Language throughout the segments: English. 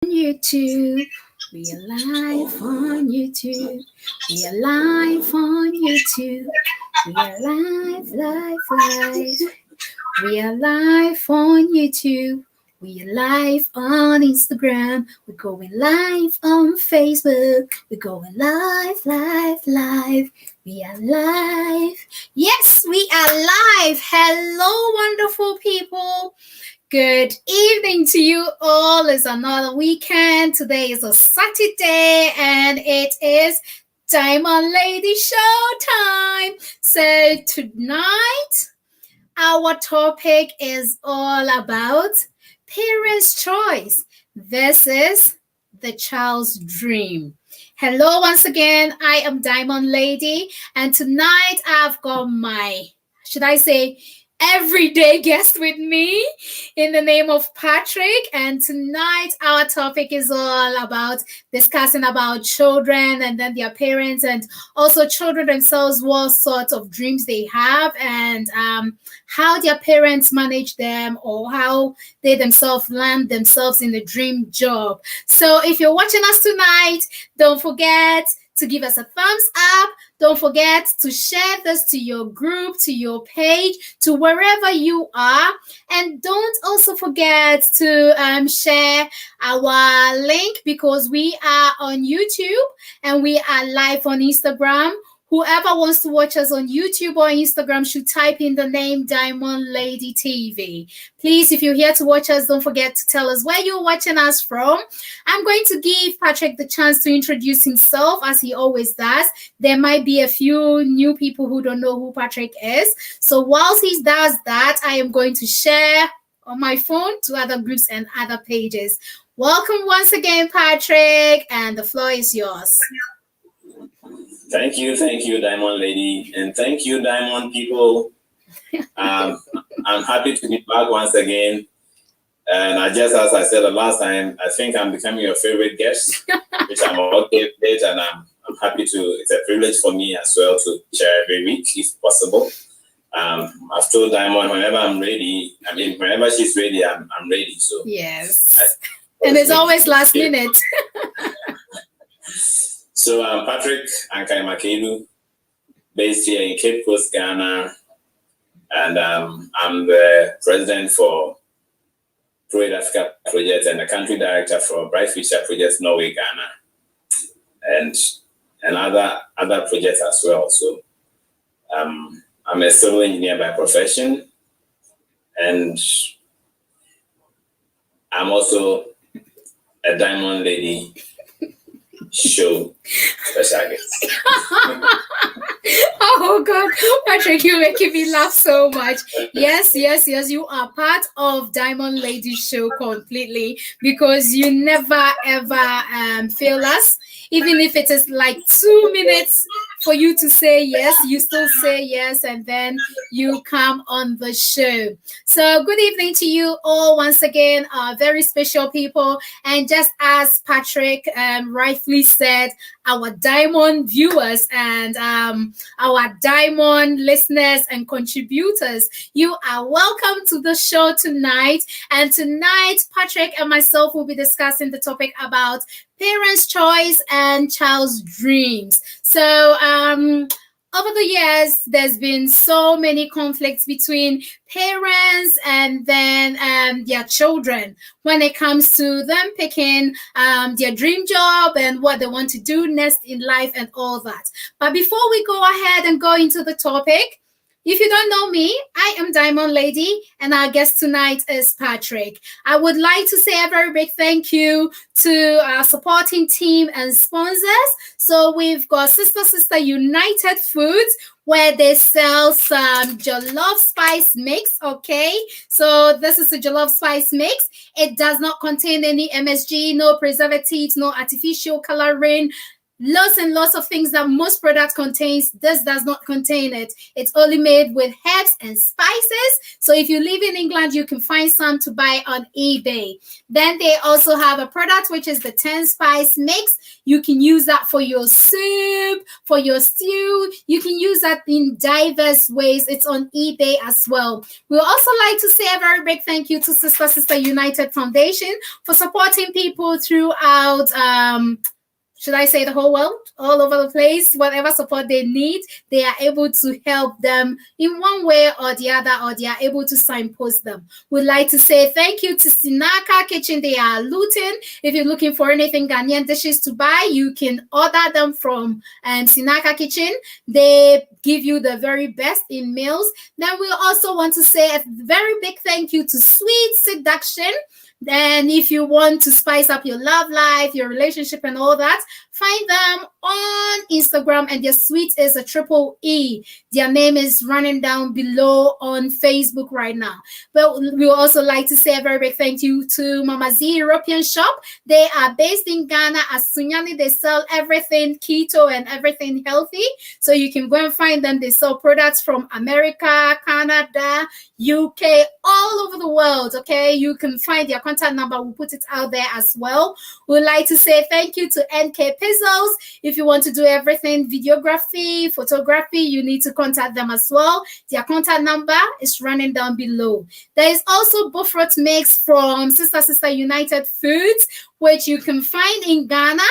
YouTube. We are live on YouTube. We are live on YouTube. We are live. We are live on YouTube. We are live on Instagram. We're going live on Facebook. We're going live. We are live. Yes, we are live. Hello, wonderful people. Good evening to you all. It's another weekend. Today is a Saturday and it is Diamond Lady Show time. So tonight, our topic is all about parents' choice versus the child's dream. Hello, once again. I am Diamond Lady, and tonight I've got my, should I say, everyday guest with me in the name of Patrick. And tonight our topic is all about discussing about children and then their parents, and also children themselves, what sort of dreams they have, and how their parents manage them, or how they themselves land themselves in the dream job. So if you're watching us tonight, don't forget to give us a thumbs up. Don't forget to share this to your group, to your page, to wherever you are. And don't also forget to share our link, because we are on YouTube and we are live on Instagram. Whoever wants to watch us on YouTube or Instagram should type in the name Diamond Lady TV. Please, if you're here to watch us, don't forget to tell us where you're watching us from. I'm going to give Patrick the chance to introduce himself, as he always does. There might be a few new people who don't know who Patrick is. So whilst he does that, I am going to share on my phone to other groups and other pages. Welcome once again, Patrick, and the floor is yours. Thank you, Diamond Lady, and thank you, Diamond people. I'm happy to be back once again. And as I said the last time, I think I'm becoming your favorite guest, which I'm okay with, and I'm happy to. It's a privilege for me as well to share every week, if possible. I've told Diamond whenever I'm ready. I mean, whenever she's ready, I'm ready. So yes, and it's always last minute. So I'm Patrick Ankai Makelu, based here in Cape Coast, Ghana, and I'm the president for Pro-Aid Africa Project and the country director for Bright Future Projects Norway, Ghana, and other projects as well. So I'm a civil engineer by profession, and I'm also a Diamond Lady Show special guest. Oh God, Patrick, you're making me laugh so much. Yes, you are part of Diamond Lady Show completely, because you never ever fail us. Even if it is like 2 minutes for you to say yes, you still say yes, and then you come on the show. So good evening to you all once again, very special people. And just as Patrick rightfully said, our Diamond viewers and our Diamond listeners and contributors, you are welcome to the show tonight. And tonight, Patrick and myself will be discussing the topic about parents' choice and child's dreams. So over the years, there's been so many conflicts between parents and then their children when it comes to them picking their dream job and what they want to do next in life and all that. But before we go ahead and go into the topic, if you don't know me, I am Diamond Lady, and our guest tonight is Patrick. I would like to say a very big thank you to our supporting team and sponsors. So we've got Sister United Foods, where they sell some jollof spice mix, okay? So this is a jollof spice mix. It does not contain any MSG, no preservatives, no artificial coloring, lots and lots of things that most products contains. This does not contain it. It's only made with herbs and spices. So if you live in England, you can find some to buy on eBay. Then they also have a product which is the 10 spice mix. You can use that for your soup, for your stew. You can use that in diverse ways. It's on eBay as well. We'd also like to say a very big thank you to Sister United Foundation for supporting people throughout should I say the whole world, all over the place. Whatever support they need, they are able to help them in one way or the other, or they are able to signpost them. We'd like to say thank you to Sinaka Kitchen. They are Luton. If you're looking for anything Ghanaian dishes to buy, you can order them from Sinaka Kitchen. They give you the very best in meals. Then we also want to say a very big thank you to Sweet Seduction. Then if you want to spice up your love life, your relationship and all that, find them on Instagram, and their sweet is a triple E. Their name is running down below on Facebook right now. But we would also like to say a very big thank you to Mama Z European Shop. They are based in Ghana as Sunyani. They sell everything keto and everything healthy. So you can go and find them. They sell products from America, Canada, UK, all over the world. Okay, you can find their contact number. We'll put it out there as well. We'd like to say thank you to NK Pizzles. If you want to do everything, videography, photography, you need to contact them as well. Their contact number is running down below. There is also Buffrot Mix from Sister United Foods, which you can find in Ghana.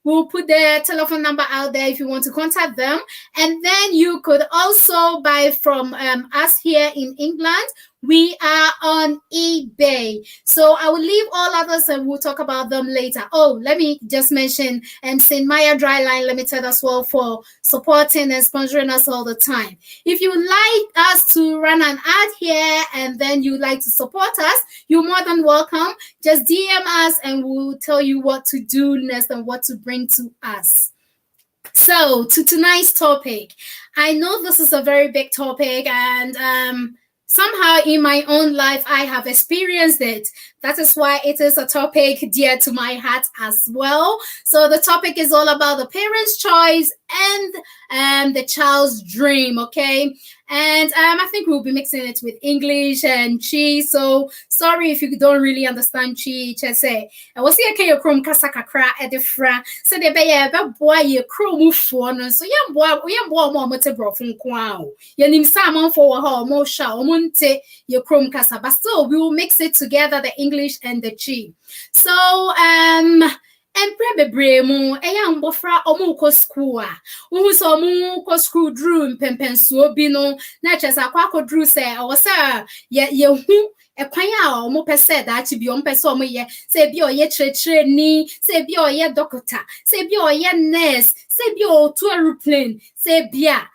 We'll put their telephone number out there if you want to contact them. And then you could also buy from us here in England. We are on eBay. So I will leave all others and we'll talk about them later. Oh, let me just mention St. Maya Dryline Limited as well for supporting and sponsoring us all the time. If you like us to run an ad here and then you like to support us, you're more than welcome. Just DM us and we'll tell you what to do next and what to bring to us. So to tonight's topic, I know this is a very big topic, and somehow in my own life, I have experienced it. That is why it is a topic dear to my heart as well. So the topic is all about the parent's choice and the child's dream, okay? And I think we'll be mixing it with English and Chi. So sorry if you don't really understand Chi. Say, I was here your chrome kasakakra at the fra. So they be a boy your chrome phone. So young boy more motebro from Kwao. Your name Salmon for her more shall monte your chrome kasa. But still we will mix it together, the English and the Chi. So and probably mo young bofra omuko school. Who saw muko school drew pempensuo bino, natures a quaco drew say, or sir, yet you a quaya or mo per said that to be on person ye, say be or ye trainee, say be or ye doctor, say be or ye nurse, say be or to aeroplane, say bia.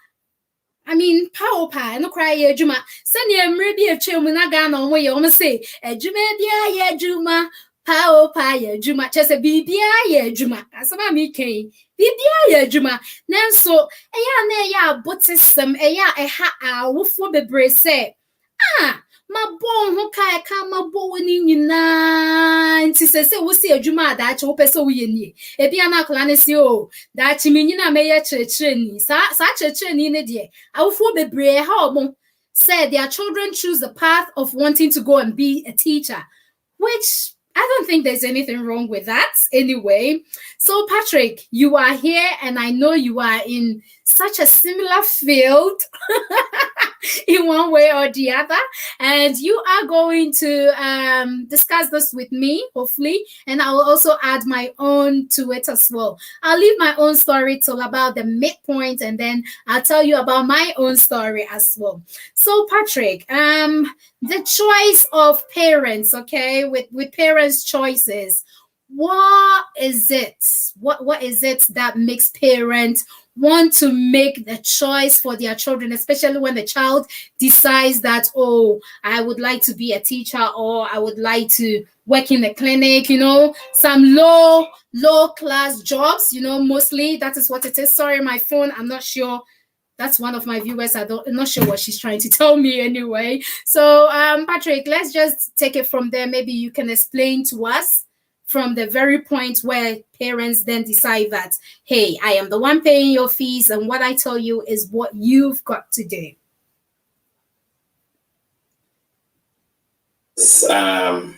I mean, power pie, no cry, ye juma. Send ye maybe a chilmunagan on way, almost say, a juma, ye juma. Power pie, Juma, just a BBI, Juma, as a mammy came. BBI, Juma. Now, so a ya, but system, a ha, wolf for the brace say, ah, my bone, who come, my bone in you nine. Sister, we'll see a Juma that you open so we need. A piano clanisio, that you mean you may a church, such a churn in a day. I will for the bray, how said their children choose the path of wanting to go and be a teacher, which I don't think there's anything wrong with that anyway. So Patrick, you are here and I know you are in such a similar field in one way or the other. And you are going to discuss this with me, hopefully. And I will also add my own to it as well. I'll leave my own story till about the midpoint and then I'll tell you about my own story as well. So Patrick, the choice of parents, okay, with parents' choices, what is it? What is it that makes parents want to make the choice for their children, especially when the child decides that, oh, I would like to be a teacher or I would like to work in a clinic, you know, some low class jobs, you know, mostly that is what it is. Sorry, my phone, I'm not sure. That's one of my viewers. I'm not sure what she's trying to tell me anyway. So, Patrick, let's just take it from there. Maybe you can explain to us from the very point where parents then decide that, hey, I am the one paying your fees, and what I tell you is what you've got to do. It's an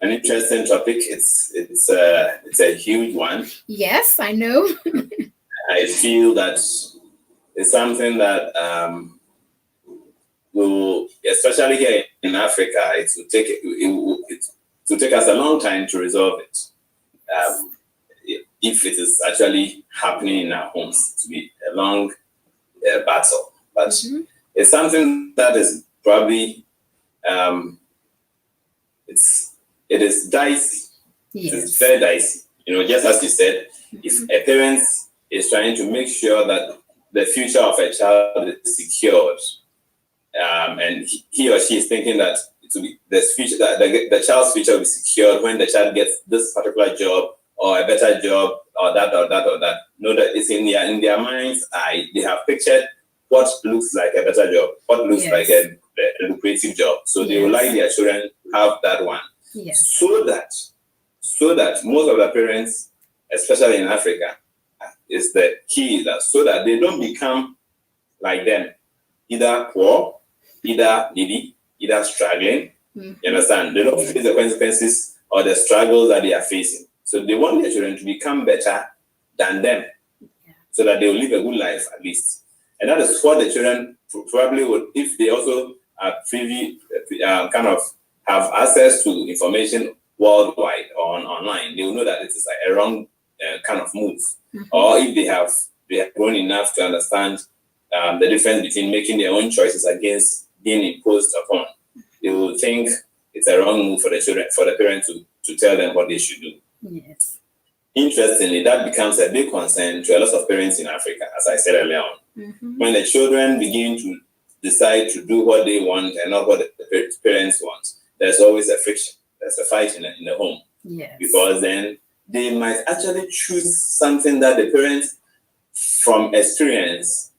interesting topic. It's a huge one. Yes, I know. I feel that it's something that will, especially here in Africa, it will take us a long time to resolve it. If it is actually happening in our homes, to be a long battle. But it's something that is probably it is dicey. Yes. It's very dicey. Just as you said, if a parent is trying to make sure that the future of a child is secured, and he or she is thinking that it will be the child's future will be secured when the child gets this particular job or a better job or that or that or that. Know that it's in their mind's eye. They have pictured what looks like a better job, what looks like a lucrative job. So they would like their children to have that one. Yes. So that most of the parents, especially in Africa, is the key, so that they don't become like them, either poor, either needy, either struggling. You understand? They don't face the consequences or the struggles that they are facing. So they want their children to become better than them, so that they will live a good life at least. And that is what the children probably would, if they also are privy, kind of have access to information worldwide or online, they will know that it is a wrong kind of move. Or if they have grown enough to understand the difference between making their own choices against being imposed upon, they will think it's a wrong move for the children, for the parents to tell them what they should do. Yes. Interestingly, that becomes a big concern to a lot of parents in Africa, as I said earlier on. When the children begin to decide to do what they want and not what the parents want, there's always a friction. There's a fight in the home. Yes. Because then they might actually choose something that the parents, from experience,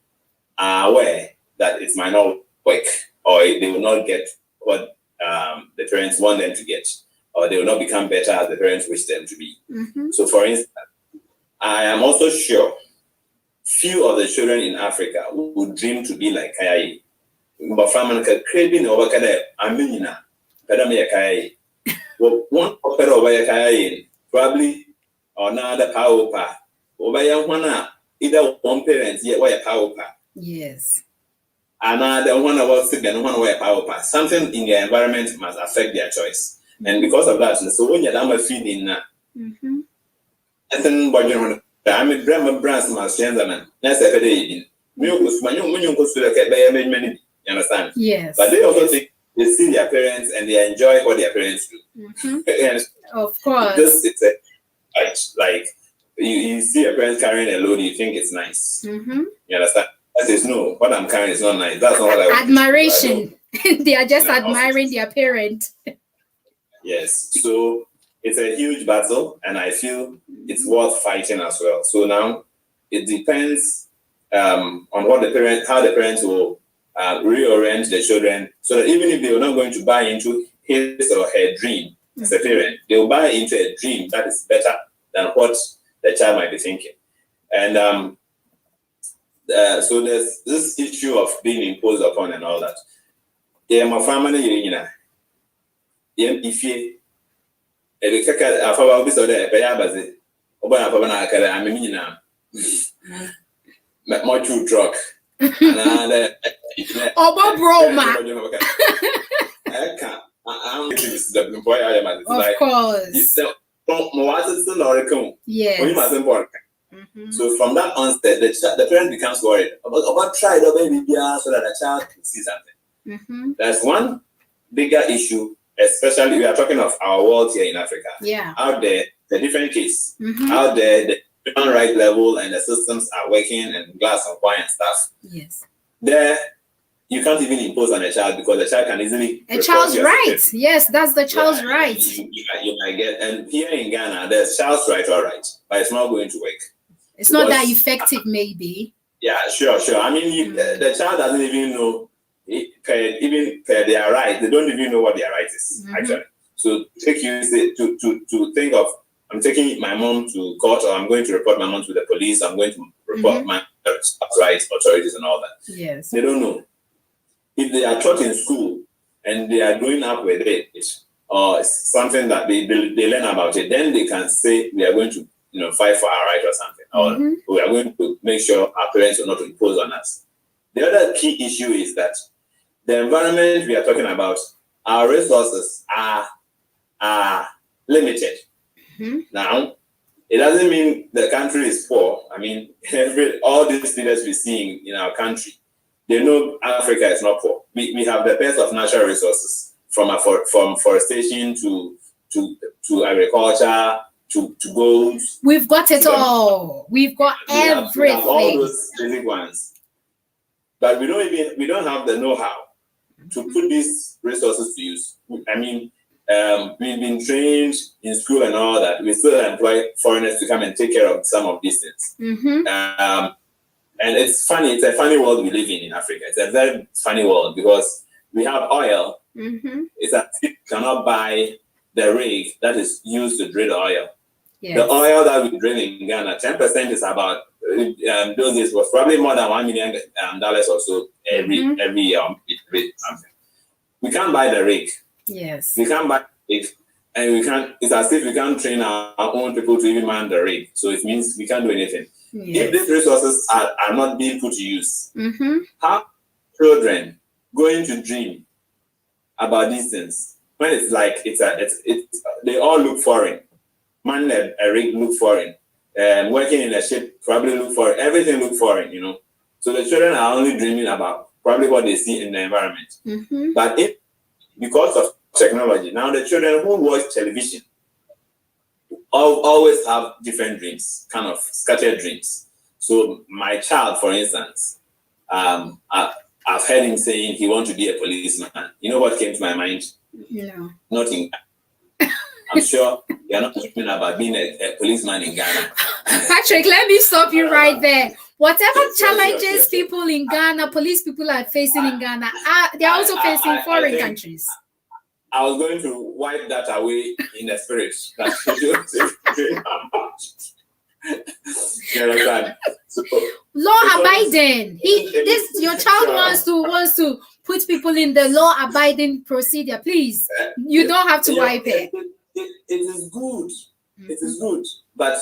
are aware that it might not work, or they will not get what the parents want them to get, or they will not become better as the parents wish them to be. So, for instance, I am also sure few of the children in Africa would dream to be like Kaya. But from a craving over Kaya, Aminina, Pedamia Kaya. One opera over Kaya, probably, or another power pa. Over one, either one parent, yet why a power pa. Yes. Another one about sick and one way power pa. Something in their environment must affect their choice. And because of that, so when you're feeding now, I think I'm a brand brands must change them. That's a day. You understand? Yes. But they also think they see their parents and they enjoy what their parents do. Of course. It's a like you see your parents carrying a load, you think it's nice. You understand? That is no, what I'm carrying is not nice. That's not what I want. Admiration. They are just admiring their parent. Yes. So it's a huge battle, and I feel it's worth fighting as well. So now it depends on how the parents will reorient the children, so that even if they are not going to buy into his or her dream as a parent, they will buy into a dream that is better than what the child might be thinking. And so there's this issue of being imposed upon and all that. Yeah, my family, if you will be so there, more true truck. Oh, bro, man. Of course. Yes. So from that onset, the parent becomes worried about try the baby so that the child can see something. That's one bigger issue, especially we are talking of our world here in Africa. Yeah. Out there, the different case. Out there, the human right level and the systems are working and glass and wire and stuff. Yes. There, you can't even impose on a child because the child can easily. A child's right. Yes, that's the child's right. You might get, and here in Ghana, there's child's right, all right, but it's not going to work. It's not that effective, maybe. Yeah, sure. I mean, the child doesn't even know, even per their right. They don't even know what their right is, actually. So take you to think of, I'm taking my mom to court, or I'm going to report my mom to the police. I'm going to report my rights authorities and all that. Yes. They don't know. If they are taught in school and they are growing up with it, or something that they learn about it, then they can say we are going to fight for our right or something, or we are going to make sure our parents will not impose on us. The other key issue is that the environment we are talking about, our resources are limited. Now, it doesn't mean the country is poor. I mean, all these leaders we're seeing in our country, they know Africa is not poor. We have the best of natural resources, from forestation to agriculture to gold. We've got it all. We've got everything. We have all those basic ones, but we don't have the know-how to put these resources to use. I mean, we've been trained in school and all that. We still employ foreigners to come and take care of some of these things. And it's funny. It's a funny world we live in Africa. It's a very funny world because we have oil. It's that you cannot buy the rig that is used to drill oil. Yes. The oil that we drill in Ghana, 10% is about, those days was probably more than $1 million or so every year. We can't buy the rig. Yes. We can't buy it, and we can't. It's as if we can't train our own people to even man the rig. So it means we can't do anything. Yes. If these resources are not being put to use, how children going to dream about these things when it's like they all look foreign. Man, a rig look foreign, and working in a ship probably look foreign. Everything look foreign, So the children are only dreaming about probably what they see in the environment. But because of technology, now the children who watch television always have different dreams, kind of scattered dreams. So my child, for instance, I've heard him saying he wants to be a policeman. You know what came to my mind? No. Nothing. I'm sure you're not talking about being a policeman in Ghana. Patrick, let me stop you right there. Whatever challenges people in Ghana, police people are facing in Ghana, they're also facing foreign countries. I was going to wipe that away in the spirit. You understand? So, law abiding. Your child wants to put people in the law abiding procedure. Please, you don't have to wipe it. It is good. It is good. But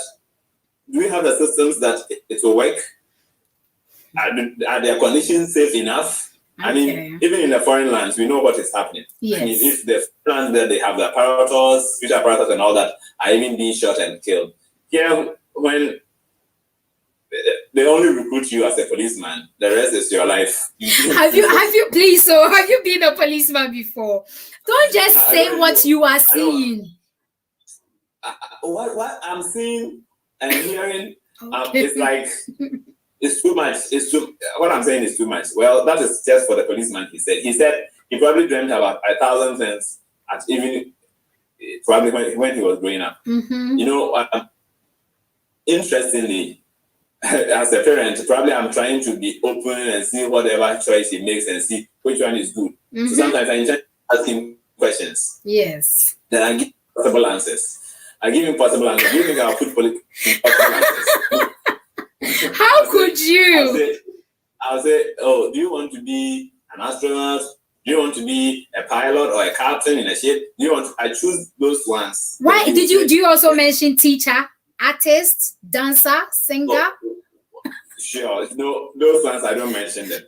do we have the systems that it will work? Are their conditions safe enough? Okay. I mean, even in the foreign lands, we know what is happening. Yes. I mean, if the lands there, they have the apparatus, future apparatus and all that, are even being shot and killed. Here, when they only recruit you as a policeman, the rest is your life. Have you been a policeman before? Don't just say what you are seeing. What I'm seeing and hearing, it's like, it's too much. What I'm saying is too much. Well, that is just for the policeman, he said. He said he probably dreamt about 1,000 things at even probably when he was growing up. Interestingly, as a parent, probably I'm trying to be open and see whatever choice he makes and see which one is good. So sometimes I enjoy asking questions. Yes. Then I give possible answers. Do you think I'll put possible answers? How could you? I'll say, oh, do you want to be an astronaut? Do you want to be a pilot or a captain in a ship? I choose those ones. Why do you also mention teacher, artist, dancer, singer? Sure. No, those ones I don't mention them.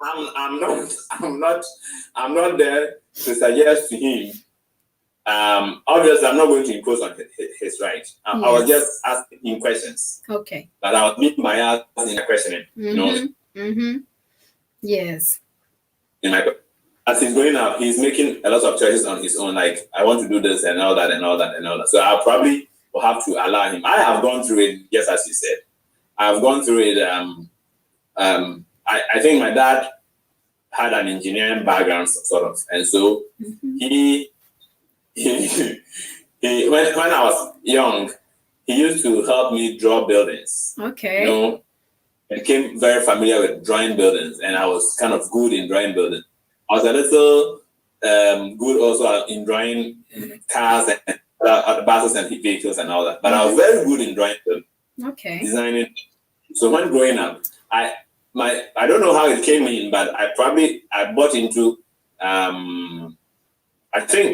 I'm not there to suggest to him. Obviously, I'm not going to impose on his right. Yes. I was just asking him questions. Okay. But I was being biased in the questioning. Yes. As he's growing up, he's making a lot of choices on his own. Like, I want to do this and all that and all that and all that. So I probably will have to allow him. I have gone through it, just as you said. I've gone through it. I think my dad had an engineering background, sort of, and so he when I was young, he used to help me draw buildings. Okay. I became very familiar with drawing buildings, and I was kind of good in drawing buildings. I was a little good also in drawing cars and buses and vehicles and all that. But I was very good in drawing them, designing. So when growing up, I don't know how it came in, but I bought into I think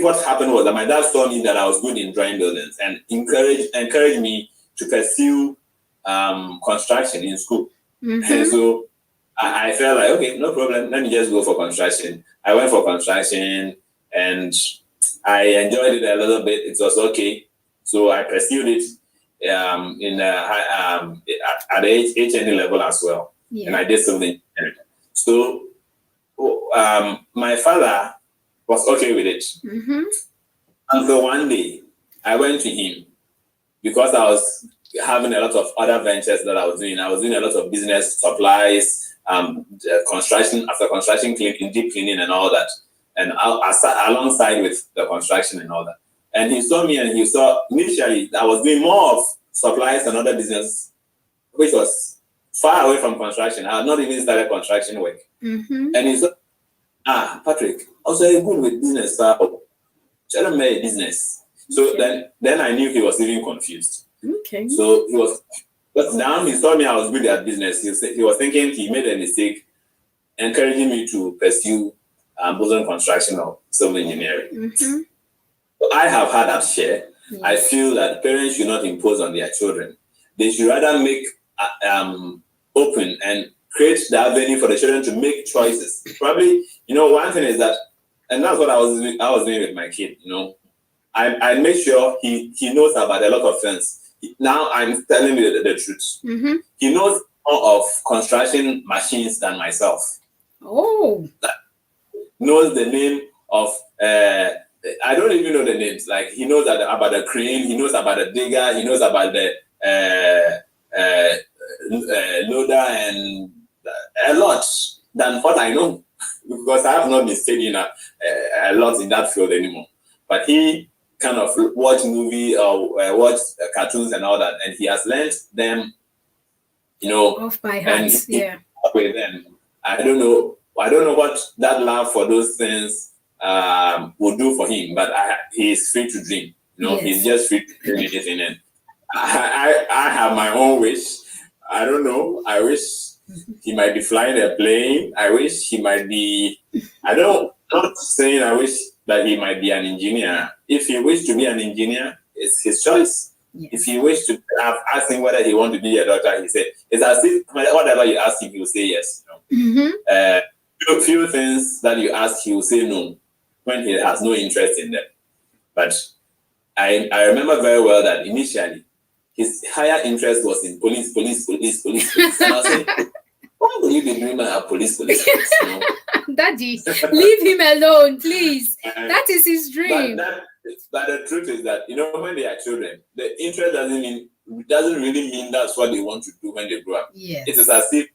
what happened was that my dad saw me that I was good in drawing buildings and encouraged me to pursue construction in school. And so I felt like, okay, no problem, let me just go for construction. I went for construction and I enjoyed it a little bit. It was okay. So I pursued it at the HND level as well. Yeah. And I did something. So my father was okay with it. Until one day, I went to him because I was having a lot of other ventures that I was doing. I was doing a lot of business supplies, construction, after construction cleaning, deep cleaning and all that. And I sat alongside with the construction and all that. And he saw me and he saw, initially, I was doing more of supplies and other business, which was far away from construction. I had not even started construction work. And he said, Patrick, also you're good with business. Tell him my business. So then I knew he was even confused. Okay. So he was, but now he saw me, I was good at business. He was thinking he made a mistake, encouraging me to pursue building construction or civil engineering. So I have had that share. Yes. I feel that parents should not impose on their children. They should rather make open and create the avenue for the children to make choices. Probably, one thing is that, and that's what I was doing with my kid. I make sure he knows about a lot of things. Now I'm telling you the truth. He knows more of construction machines than myself. Oh. Knows the name of I don't even know the names. Like he knows about the crane, he knows about the digger, he knows about the loader and a lot than what I know because I have not been studying a lot in that field anymore. But he kind of watch movie or watch cartoons and all that, and he has learned them, off by heart. Yeah. With them, I don't know what that love for those things will do for him, but he's free to dream. Yes. He's just free to dream anything. And I have my own wish. I don't know. I wish he might be flying a plane. I wish he might be. I'm not saying I wish that he might be an engineer. If he wishes to be an engineer, it's his choice. Yes. If he wishes to ask him whether he wants to be a doctor, he said, it's as if whatever you ask him, he will say yes. Few things that you ask, he will say no when he has no interest in them. But I remember very well that initially his higher interest was in police. And I was saying, why would you be doing a police? Daddy, leave him alone, please. That is his dream. But the truth is that, when they are children, the interest doesn't really mean that's what they want to do when they grow up. Yes. It is as if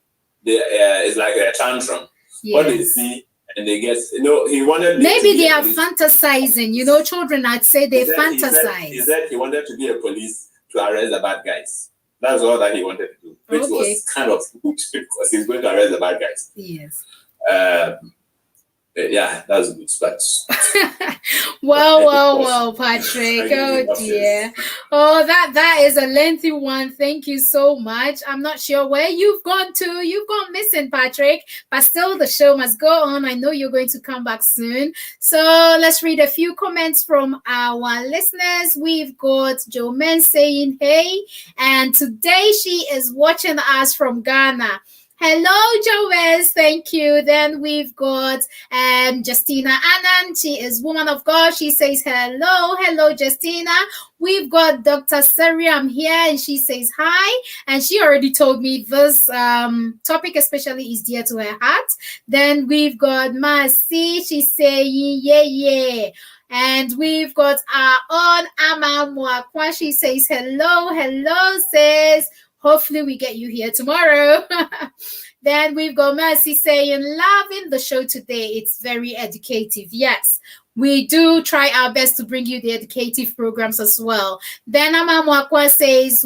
it's like a tantrum. Yes. What they see and they get, he wanted. Maybe they are fantasizing. Children, I'd say they fantasize. He said he wanted to be a police to arrest the bad guys. That's all that he wanted to do, which was kind of good because he's going to arrest the bad guys. Yes. Yeah, that's good. But well, Patrick. Oh dear. Oh, that is a lengthy one. Thank you so much. I'm not sure where you've gone to. You've gone missing, Patrick. But still, the show must go on. I know you're going to come back soon. So let's read a few comments from our listeners. We've got Jomen saying, hey, and today she is watching us from Ghana. Hello, Joel. Thank you. Then we've got Justina Anand. She is woman of God. She says hello, Justina. We've got Dr. Seriam here, and she says hi. And she already told me this topic especially is dear to her heart. Then we've got Mercy. She's saying yeah. And we've got our own Ama Mwakwa. She says hello, says hopefully we get you here tomorrow. Then we've got Mercy saying, loving the show today. It's very educative. Yes, we do try our best to bring you the educative programs as well. Then Ama Mwakwa says,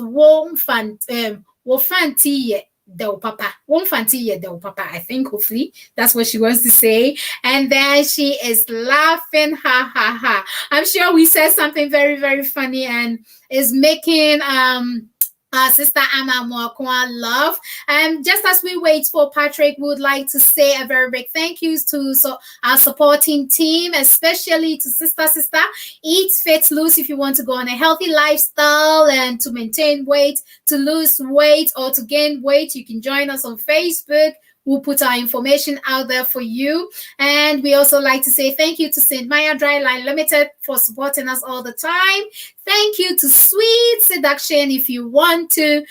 Wofanti Del Papa. Won't fancy ye Del Papa, I think, hopefully. That's what she wants to say. And then she is laughing, ha ha ha. I'm sure we said something very, very funny and is making Sister Amma Mwakwa love. And just as we wait for Patrick, we would like to say a very big thank you to our supporting team, especially to Sister Eat Fit Lose. If you want to go on a healthy lifestyle and to maintain weight, to lose weight, or to gain weight, you can join us on Facebook. We'll put our information out there for you. And we also like to say thank you to St. Maya Dryline Limited for supporting us all the time. Thank you to Sweet Seduction. If you want to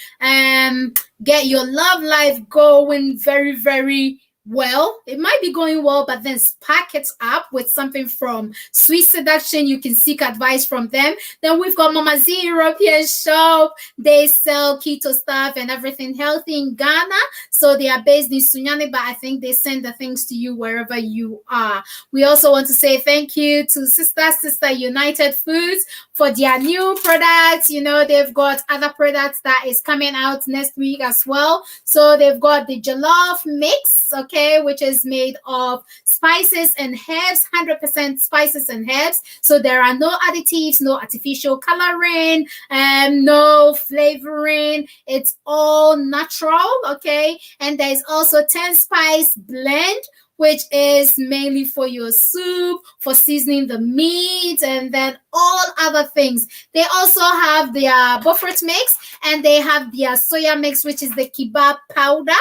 get your love life going very, very well, it might be going well, but then spark it up with something from Sweet Seduction. You can seek advice from them. Then we've got Mama Z European Shop. They sell keto stuff and everything healthy in Ghana. So they are based in Sunyani, but I think they send the things to you wherever you are. We also want to say thank you to Sister United Foods for their new products. You know, they've got other products that is coming out next week as well. So they've got the jollof mix, okay, which is made of spices and herbs, 100% spices and herbs. So there are no additives, no artificial coloring, no flavoring. It's all natural, okay? And there's also 10 spice blend, which is mainly for your soup, for seasoning the meat, and then all other things. They also have their buffet mix, and they have their soya mix, which is the kebab powder.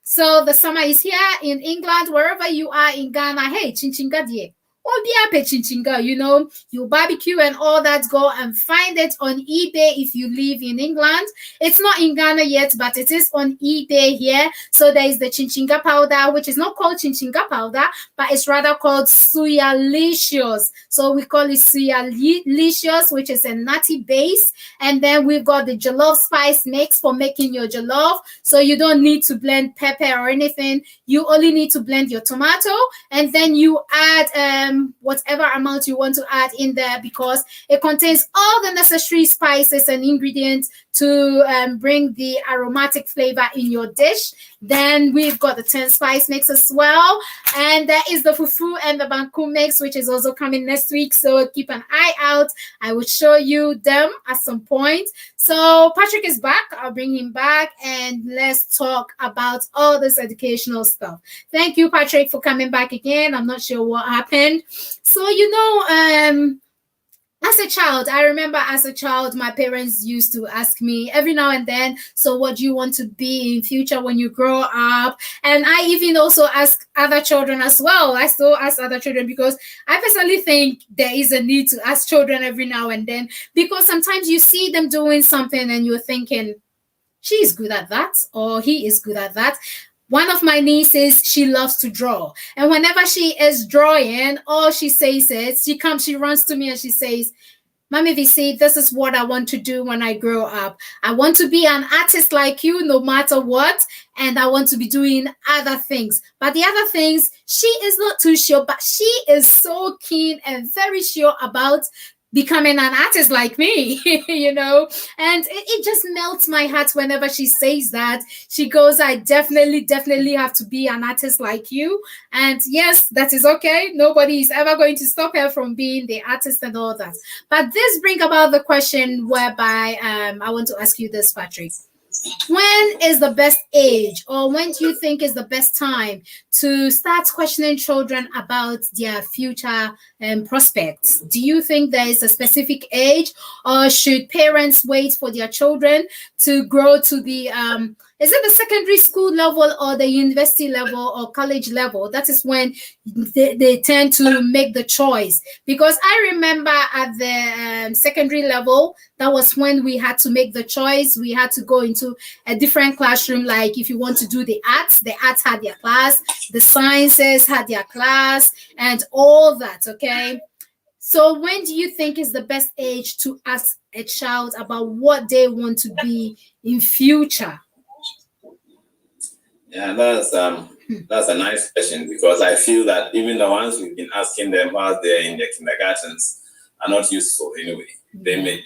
So the summer is here in England, wherever you are in Ghana. Hey, chinchinga die. Chinchinga, you know, you barbecue and all that. Go and find it on eBay if you live in England. It's not in Ghana yet, but it is on eBay here. So there is the chinchinga powder, which is not called chinchinga powder, but it's rather called Suyalicious. So we call it Suyalicious, which is a nutty base. And then we've got the jollof spice mix for making your jollof. So you don't need to blend pepper or anything. You only need to blend your tomato, and then you add whatever amount you want to add in there, because it contains all the necessary spices and ingredients to bring the aromatic flavor in your dish. Then we've got the 10 spice mix as well, and there is the fufu and the banku mix, which is also coming next week, so keep an eye out. I will show you them at some point. So Patrick is back. I'll bring him back and let's talk about all this educational stuff. Thank you, Patrick, for coming back again. I'm not sure what happened. So, you know, as a child, I remember as a child, my parents used to ask me every now and then, so what do you want to be in future when you grow up? And I even also ask other children as well. I still ask other children, because I personally think there is a need to ask children every now and then, because sometimes you see them doing something and you're thinking, she's good at that, or he is good at that. One of my nieces, she loves to draw. And whenever she is drawing, all she says is, she runs to me and she says, Mommy VC, this is what I want to do when I grow up. I want to be an artist like you, no matter what. And I want to be doing other things. But the other things, she is not too sure, but she is so keen and very sure about becoming an artist like me, you know, and it just melts my heart whenever she says that. She goes, I definitely have to be an artist like you. And yes, that is okay. Nobody is ever going to stop her from being the artist and all that. But this brings about the question whereby I want to ask you this, Patrick. When is the best age, or when do you think is the best time to start questioning children about their future prospects? Do you think there is a specific age, or should parents wait for their children to grow to the is it the secondary school level or the university level or college level? That is when they tend to make the choice. Because I remember at the secondary level, that was when we had to make the choice. We had to go into a different classroom. Like if you want to do the arts had their class, the sciences had their class, and all that, okay? So when do you think is the best age to ask a child about what they want to be in future? Yeah, that's a nice question, because I feel that even the ones we've been asking them while they're in the kindergartens are not useful anyway. They may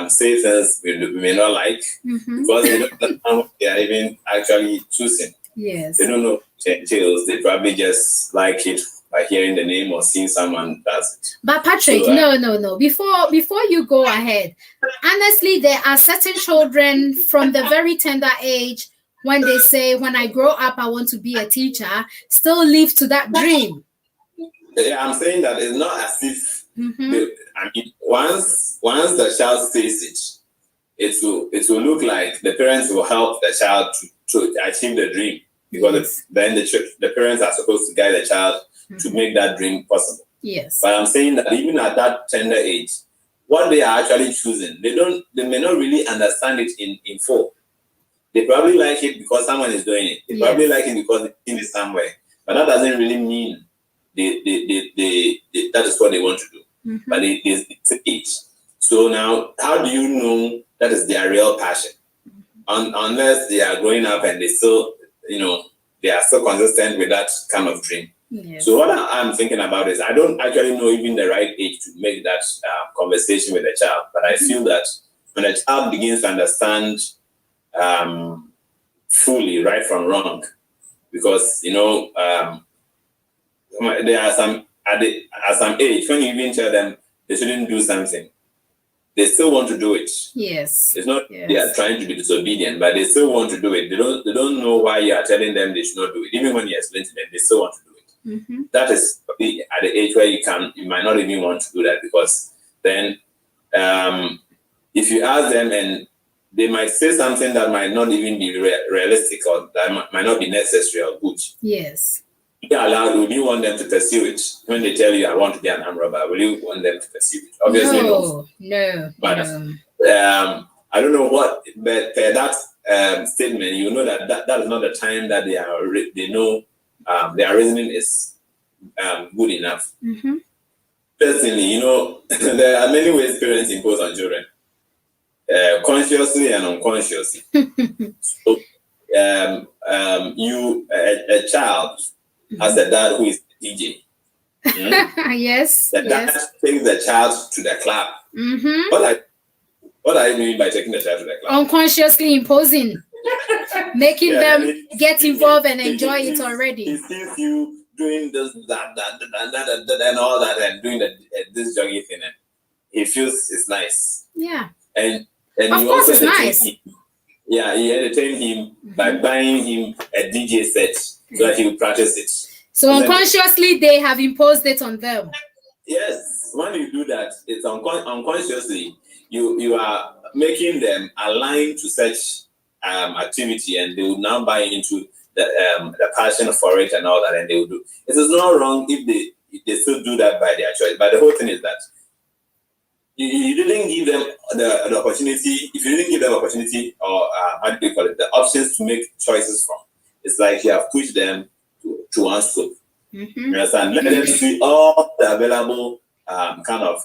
say things we may not like because they don't understand what they are even actually choosing. Yes. They don't know details. They probably just like it by hearing the name or seeing someone does it. But Patrick, So, no. Before you go ahead, honestly, there are certain children from the very tender age when they say, "When I grow up, I want to be a teacher," still live to that dream. Yeah, I'm saying that it's not as if I mean, once the child says it will look like the parents will help the child to achieve the dream, because then the parents are supposed to guide the child to make that dream possible. Yes. But I'm saying that even at that tender age, what they are actually choosing, they may not really understand it in full. They probably like it because someone is doing it. They probably like it because they've seen it somewhere. But that doesn't really mean that is what they want to do. But it's it. So now, how do you know that is their real passion? Unless they are growing up and they still, they are still consistent with that kind of dream. Yes. So what I'm thinking about is, I don't actually know even the right age to make that conversation with the child. But I feel that when a child begins to understand fully right from wrong, because there are some at some age when you even tell them they shouldn't do something, they still want to do it. Yes. It's not they are trying to be disobedient, but they still want to do it. They don't know why you are telling them they should not do it. Even when you explain to them, they still want to do it. That is at the age where you might not even want to do that, because then if you ask them and they might say something that might not even be realistic, or that might not be necessary or good. Yes. Will you want them to pursue it? When they tell you, I want to be an armed robber, will you want them to pursue it? Obviously no. But I don't know what, but that statement, you know that is not the time that they know their reasoning is good enough. Personally, there are many ways parents impose on children, consciously and unconsciously. So, a child has a dad who is a DJ. Yes. The dad takes the child to the club. What are you doing by taking the child to the club? Unconsciously imposing, making them get involved and enjoy it already. He sees you doing this, that, and all that, and doing this jogging thing, and he feels it's nice. Yeah. And of you course also it's nice. You entertain him by buying him a DJ set so that he will practice it. So unconsciously, they have imposed it on them. Yes. When you do that, it's unconsciously you are making them align to such activity, and they will now buy into the passion for it and all that, and they will do. It is not wrong if they still do that by their choice. But the whole thing is that you didn't give them the opportunity. If you didn't give them opportunity, or how do you call it, the options to make choices from, it's like you have pushed them to one scope. You understand? Let them see all the available kind of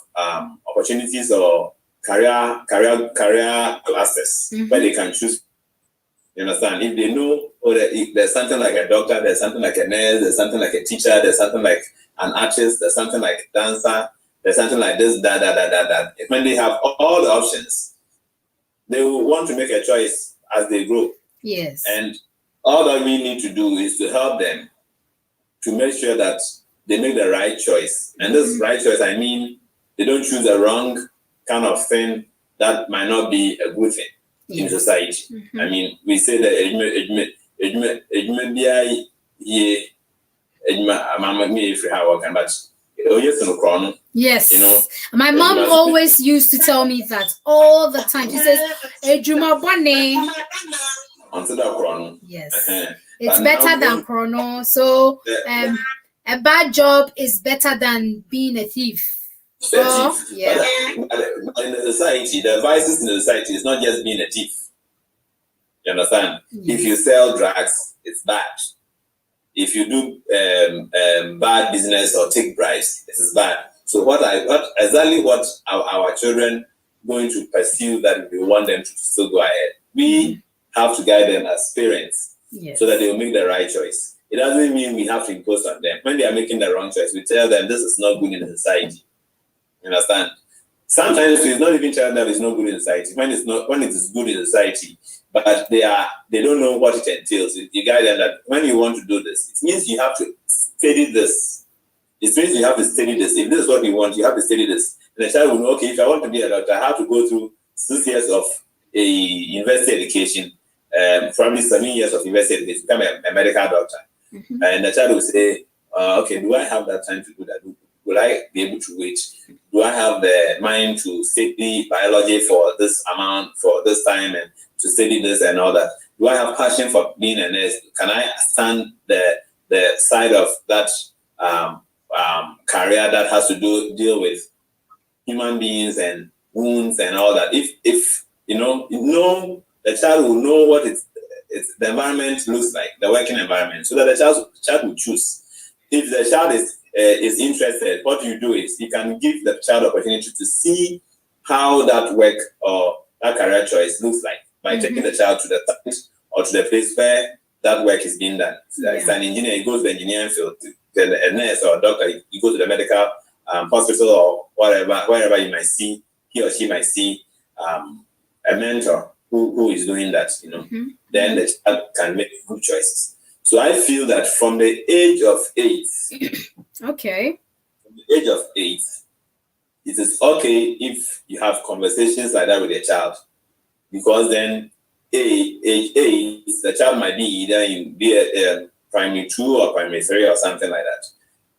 opportunities or career classes where they can choose. You understand? If they know, if there's something like a doctor, there's something like a nurse, there's something like a teacher, there's something like an artist, there's something like a dancer, there's something like this, that. When they have all the options, they will want to make a choice as they grow. Yes. And all that we need to do is to help them to make sure that they make the right choice. And this right choice, I mean, they don't choose the wrong kind of thing that might not be a good thing in society. I mean, we say that yes, my mom always used to tell me that all the time. She says, yes, it's better than chrono. So a bad job is better than being a thief. But in the society, the vices in the society is not just being a thief. You understand? If you sell drugs, it's bad. If you do bad business or take bribes, it is bad. So what our children going to pursue that we want them to still go ahead? We have to guide them as parents so that they will make the right choice. It doesn't mean we have to impose on them. When they are making the wrong choice, we tell them this is not good in the society. You understand? sometimes it's not even child that is not good in society. When it is good in society, but they don't know what it entails. You guide them that when you want to do this, it means you have to study this. It means you have to study this. If this is what you want, you have to study this. And the child will know, okay, if I want to be a doctor, I have to go through 6 years of a university education, probably 7 years of university education, become a medical doctor. Mm-hmm. And the child will say, okay, do I have that time to do that? Will I be able to wait? Do I have the mind to study biology for this amount, for this time, and to study this and all that? Do I have passion for being a nurse? Can I stand the side of that career that has to deal with human beings and wounds and all that? If the child will know what the environment looks like, the working environment, so that the child will choose. If the child is interested, what you do is you can give the child opportunity to see how that work or that career choice looks like by taking the child to the site or to the place where that work is being done. So if an engineer, he goes to the engineering field. A nurse or a doctor, you go to the medical hospital or wherever you might see, he or she might see a mentor who is doing that, then the child can make good choices. So I feel that from the age of 8, okay, from the age of 8, it is okay if you have conversations like that with your child, because then age 8, the child might be either in primary 2 or primary 3 or something like that.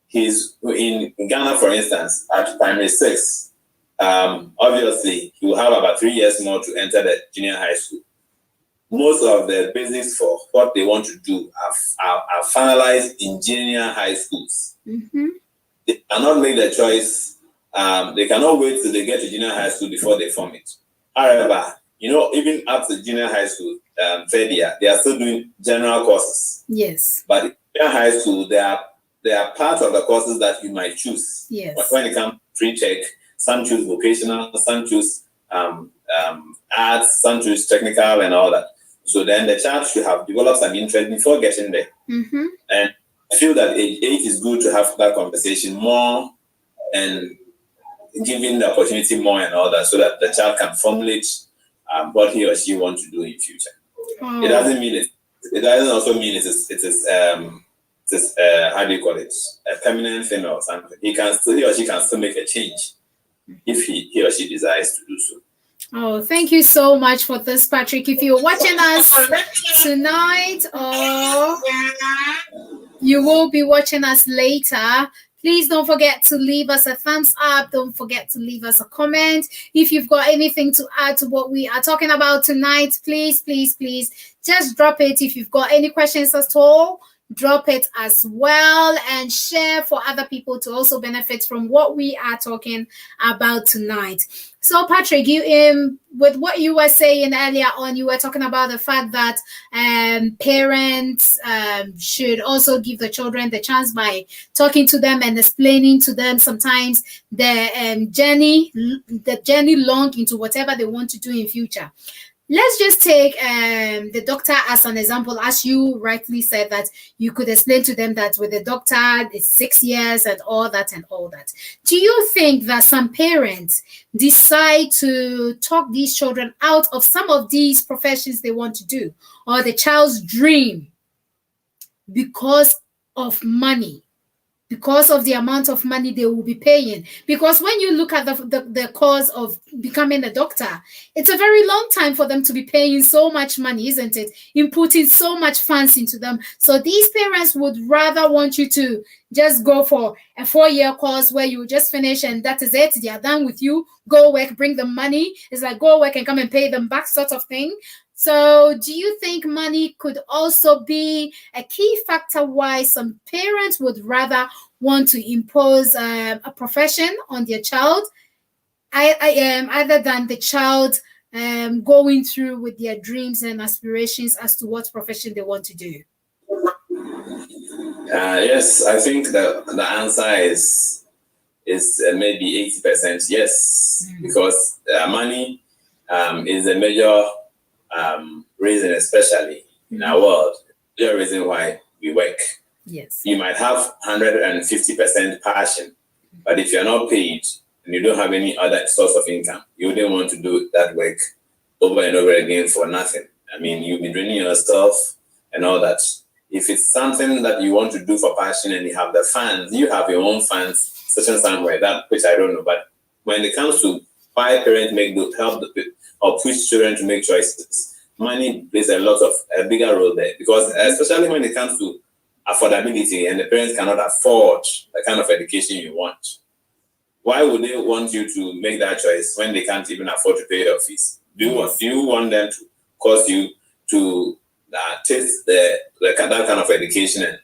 He's in Ghana, for instance, at primary 6. Obviously, he will have about 3 years more to enter the junior high school. Most of the basics for what they want to do are finalized in junior high schools. Mm-hmm. They cannot make the choice. They cannot wait till they get to junior high school before they form it. However, even up to junior high school, third year, they are still doing general courses. Yes. But in junior high school, they are part of the courses that you might choose. Yes. But when it comes to pre-tech, some choose vocational, some choose arts, some choose technical and all that. So then the child should have developed some interest before getting there. Mm-hmm. And I feel that age 8 is good to have that conversation more and giving the opportunity more and all that, so that the child can formulate what he or she wants to do in future. Oh. It doesn't mean it doesn't also mean it is how do you call it, a permanent thing or something. He or she can still make a change if he or she desires to do so. Oh, thank you so much for this, Patrick. If you're watching us tonight or you will be watching us later, please don't forget to leave us a thumbs up. Don't forget to leave us a comment. If you've got anything to add to what we are talking about tonight, please just drop it. If you've got any questions at all, drop it as well, and share for other people to also benefit from what we are talking about tonight. So Patrick, you with what you were saying earlier on, you were talking about the fact that parents should also give the children the chance by talking to them and explaining to them sometimes the journey long into whatever they want to do in future. Let's just take the doctor as an example. As you rightly said, that you could explain to them that with the doctor, it's 6 years and all that. Do you think that some parents decide to talk these children out of some of these professions they want to do, or the child's dream, because of money? Because of the amount of money they will be paying. Because when you look at the cost of becoming a doctor, it's a very long time for them to be paying so much money, isn't it? Inputting so much funds into them. So these parents would rather want you to just go for a 4-year course where you just finish and that is it. They are done with you. Go work, bring them money. It's like go work and come and pay them back sort of thing. So do you think money could also be a key factor why some parents would rather want to impose a profession on their child, other than the child going through with their dreams and aspirations as to what profession they want to do? Yes, I think the answer is maybe 80% yes, because money is a major reason, especially in our world, the reason why we work. Yes. You might have 150% passion, but if you're not paid, and you don't have any other source of income, you wouldn't want to do that work over and over again for nothing. I mean, you'll be draining yourself and all that. If it's something that you want to do for passion and you have the funds, you have your own funds, certain somewhere, that which I don't know. But when it comes to why parents help or push children to make choices, money plays a bigger role there, because especially when it comes to affordability and the parents cannot afford the kind of education you want. Why would they want you to make that choice when they can't even afford to pay your fees? Do you want them to cause you to taste that kind of education and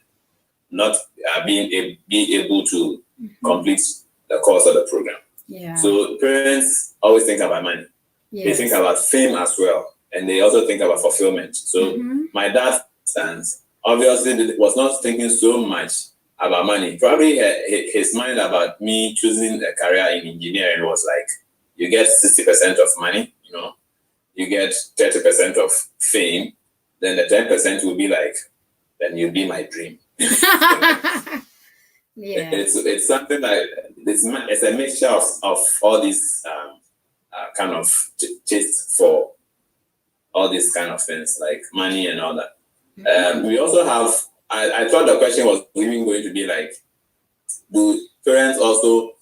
not be able to complete the course of the program? Yeah. So parents always think about money. Yes. They think about fame as well, and they also think about fulfillment. So my dad, obviously, was not thinking so much about money. Probably his mind about me choosing a career in engineering was like, you get 60% of money, you get 30% of fame, then the 10% will be like, then you'll be my dream. Yeah. It's something like it's a mixture of all these kind of taste for all these kind of things like money and all that. We also have. I thought the question was even going to be like, do parents also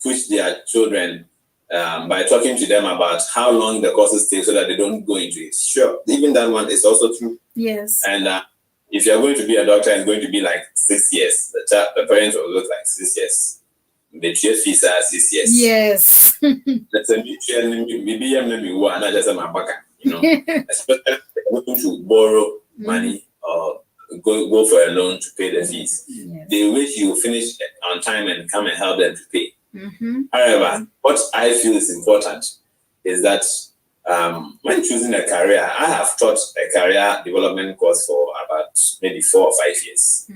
push their children by talking to them about how long the courses take so that they don't go into it? Sure, even that one is also true. Yes. And if you're going to be a doctor, it's going to be like 6 years. The parents will look like 6 years. The chief fees are 6 years. Yes. That's a mutual, maybe I'm not just a mabaka, especially going to borrow money or go for a loan to pay the fees. Yes. They wish you finish on time and come and help them to pay. However, what I feel is important is that when choosing a career, I have taught a career development course for about maybe 4 or 5 years.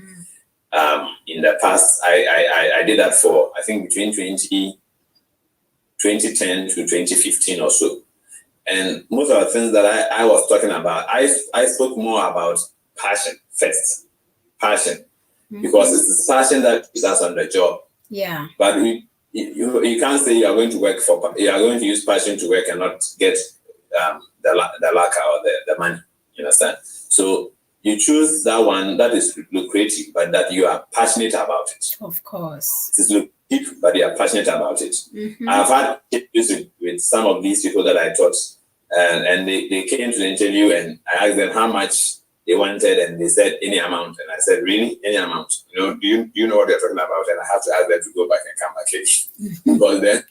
In the past, I did that for, I think, between 2010 to 2015 or so. And most of the things that I was talking about, I spoke more about passion first. Passion. Because it's this passion that puts us on the job. Yeah. But you can't say you are going to use passion to work and not get the lacquer or the money. You understand? So you choose that one that is lucrative, but that you are passionate about it. Of course. It is lucrative, but you are passionate about it. I've had issues with some of these people that I taught, and they came to the interview and I asked them how much they wanted, and they said any amount. And I said, really? Any amount? Do you know what they're talking about? And I have to ask them to go back and come back again. Because then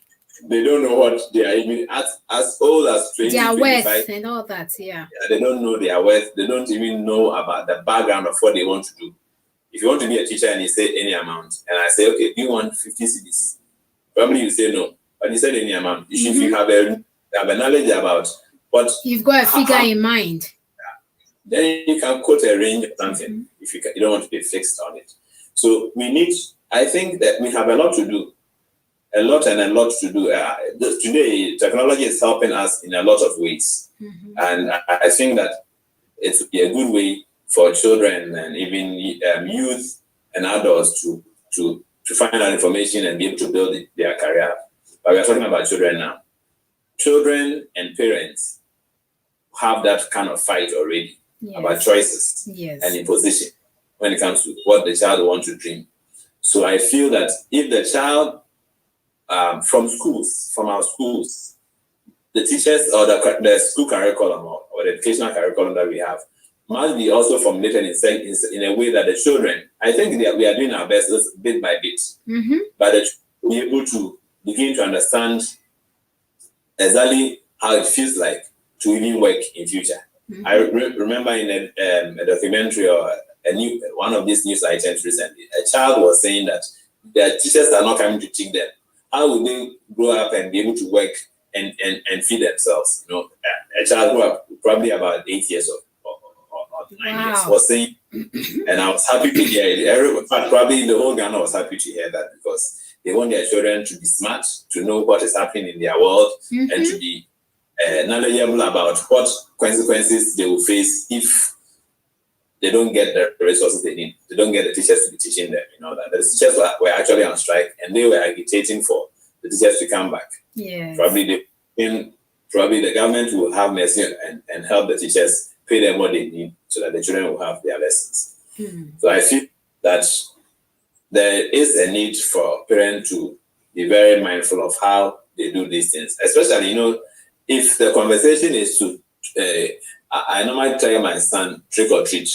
they don't know what they are even as old as 20, their 25. worth and all that, yeah. They don't know their worth. They don't even know about the background of what they want to do. If you want to be a teacher and you say any amount, and I say, okay, do you want 50 cedis? Probably you say no, but you said any amount. If you have a knowledge about what you've got a figure in mind, then you can quote a range of something. If you don't want to be fixed on it. So I think that we have a lot to do. A lot to do. Today, technology is helping us in a lot of ways. And I think that it would be a good way for children and even youth and adults to find out information and be able to build their career. But we're talking about children now. Children and parents have that kind of fight already about choices and imposition when it comes to what the child wants to dream. So I feel that if the child from our schools, the teachers or the school curriculum or the educational curriculum that we have must be also formulated in a way that the children, I think we are doing our best bit by bit, but the children will be able to begin to understand exactly how it feels like to even work in future. I remember in a documentary or one of these news items recently, a child was saying that their teachers are not coming to teach them. How will they grow up and be able to work and feed themselves? A child grew up probably about 8 years or 9 years was saying, and I was happy to hear it. In fact, probably the whole Ghana was happy to hear that, because they want their children to be smart, to know what is happening in their world, and to be knowledgeable about what consequences they will face if they don't get the resources they need. They don't get the teachers to be teaching them. That the teachers were actually on strike, and they were agitating for the teachers to come back. Yes. Probably the government will have mercy and help the teachers, pay them what they need so that the children will have their lessons. So I feel that there is a need for parents to be very mindful of how they do these things, especially, if the conversation is to, I normally tell my son, trick or treat.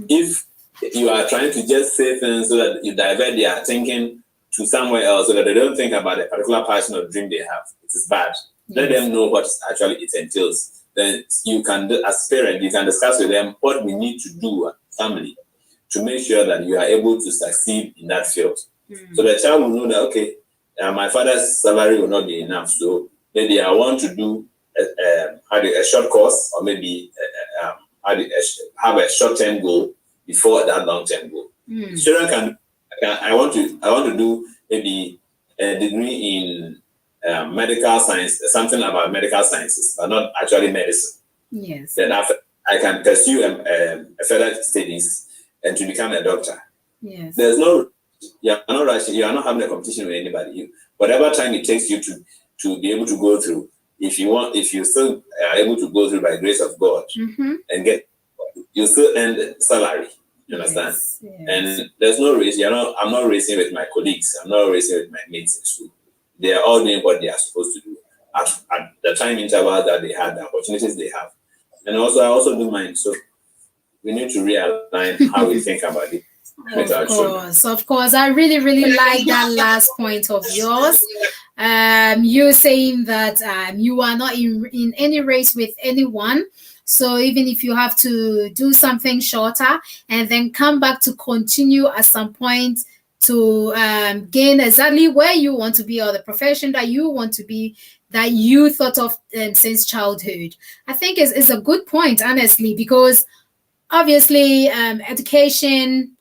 If you are trying to just say things so that you divert their thinking to somewhere else so that they don't think about a particular passion or dream they have, it is bad. Let them know what actually it entails. Then you can, as parent, you can discuss with them what we need to do as family to make sure that you are able to succeed in that field. So the child will know that, okay, my father's salary will not be enough, so maybe I want to do a short course, or maybe have a short-term goal before that long-term goal. Children I want to do maybe a degree in medical science, something about medical sciences, but not actually medicine. Yes. Then after, I can pursue further studies and to become a doctor. Yes. There's no, you are not rushing, you are not having a competition with anybody. Whatever time it takes you to be able to go through, if you still are able to go through by grace of God and you still earn the salary. You understand? Yes. And there's no race. I'm not racing with my colleagues. I'm not racing with my mates in school. They are all doing what they are supposed to do at the time interval that they have, the opportunities they have. And also, I also do mine. So we need to realign how we think about it. Of course. I really, really like that last point of yours. You saying that you are not in any race with anyone. So even if you have to do something shorter and then come back to continue at some point to gain exactly where you want to be or the profession that you want to be, that you thought of since childhood, I think is a good point, honestly, because obviously education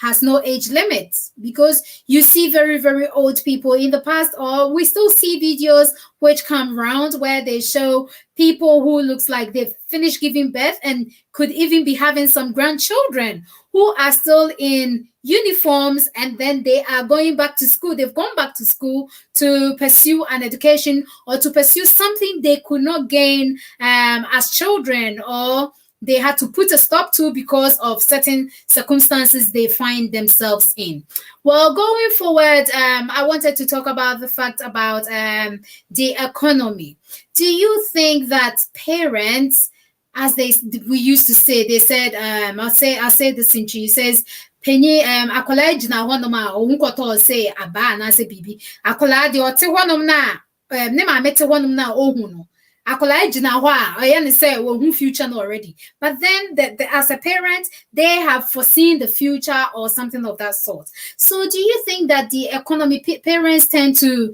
has no age limits, because you see very, very old people in the past, or we still see videos which come around where they show people who looks like they've finished giving birth and could even be having some grandchildren who are still in uniforms, and then they are going back to school. They've gone back to school to pursue an education or to pursue something they could not gain as children, or they had to put a stop to because of certain circumstances they find themselves in. Well, going forward, I wanted to talk about the fact about the economy. Do you think that parents, as we used to say, they said, I'll say this in Chi, says, penny akola jina honom a onkoto say aba na say bibi akola de ote honom na ne ma mete honom na ohun no akola jina ho a oye ne say wo future no already, but then as a parent they have foreseen the future or something of that sort. So do you think that the economy, parents tend to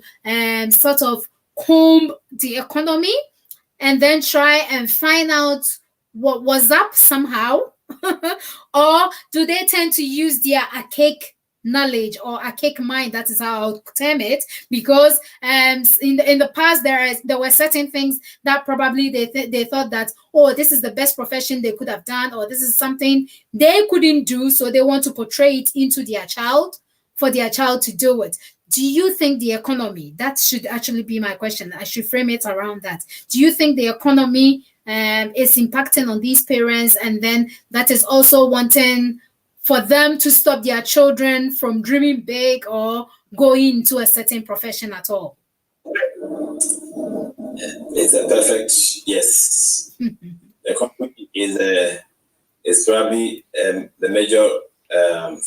sort of comb the economy and then try and find out what was up somehow? Or do they tend to use their archaic knowledge or archaic mind? That is how I'll term it, because in the past there were certain things that probably they thought that, oh, this is the best profession they could have done, or this is something they couldn't do, so they want to portray it into their child for their child to do it. Do you think the economy, that should actually be my question, I should frame it around that. Do you think the economy is impacting on these parents, and then that is also wanting for them to stop their children from dreaming big or going into a certain profession at all? It's a perfect yes. The economy is probably the major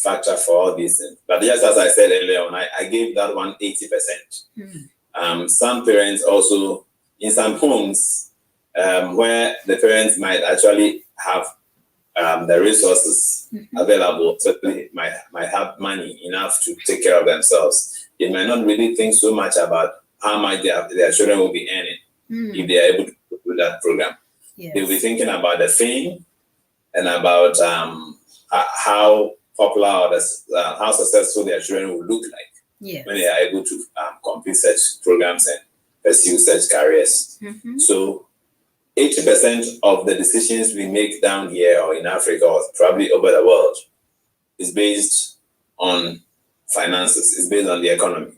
factor for all these things. But just as I said earlier on, I gave that one 80%. Some parents also, in some homes, where the parents might actually have the resources available, certainly might have money enough to take care of themselves. They might not really think so much about how much their children will be earning if they are able to do that program. Yes. They'll be thinking about the fame and about how popular or how successful their children will look like when they are able to complete such programs and pursue such careers. So 80% of the decisions we make down here or in Africa or probably over the world is based on finances, is based on the economy.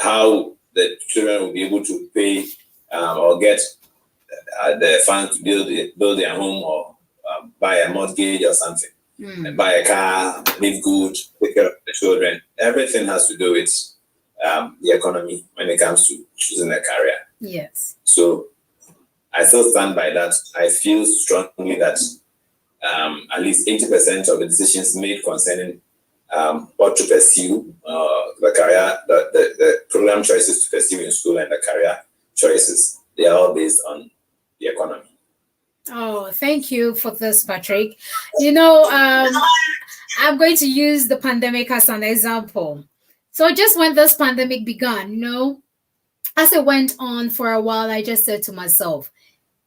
How the children will be able to pay or get the funds to build their home or buy a mortgage or something, buy a car, live good, take care of the children. Everything has to do with the economy when it comes to choosing a career. Yes. So I still stand by that. I feel strongly that at least 80% of the decisions made concerning what to pursue, the career, the program choices to pursue in school and the career choices, they are all based on the economy. Oh, thank you for this, Patrick. You know, I'm going to use the pandemic as an example. So just when this pandemic began, as it went on for a while, I just said to myself,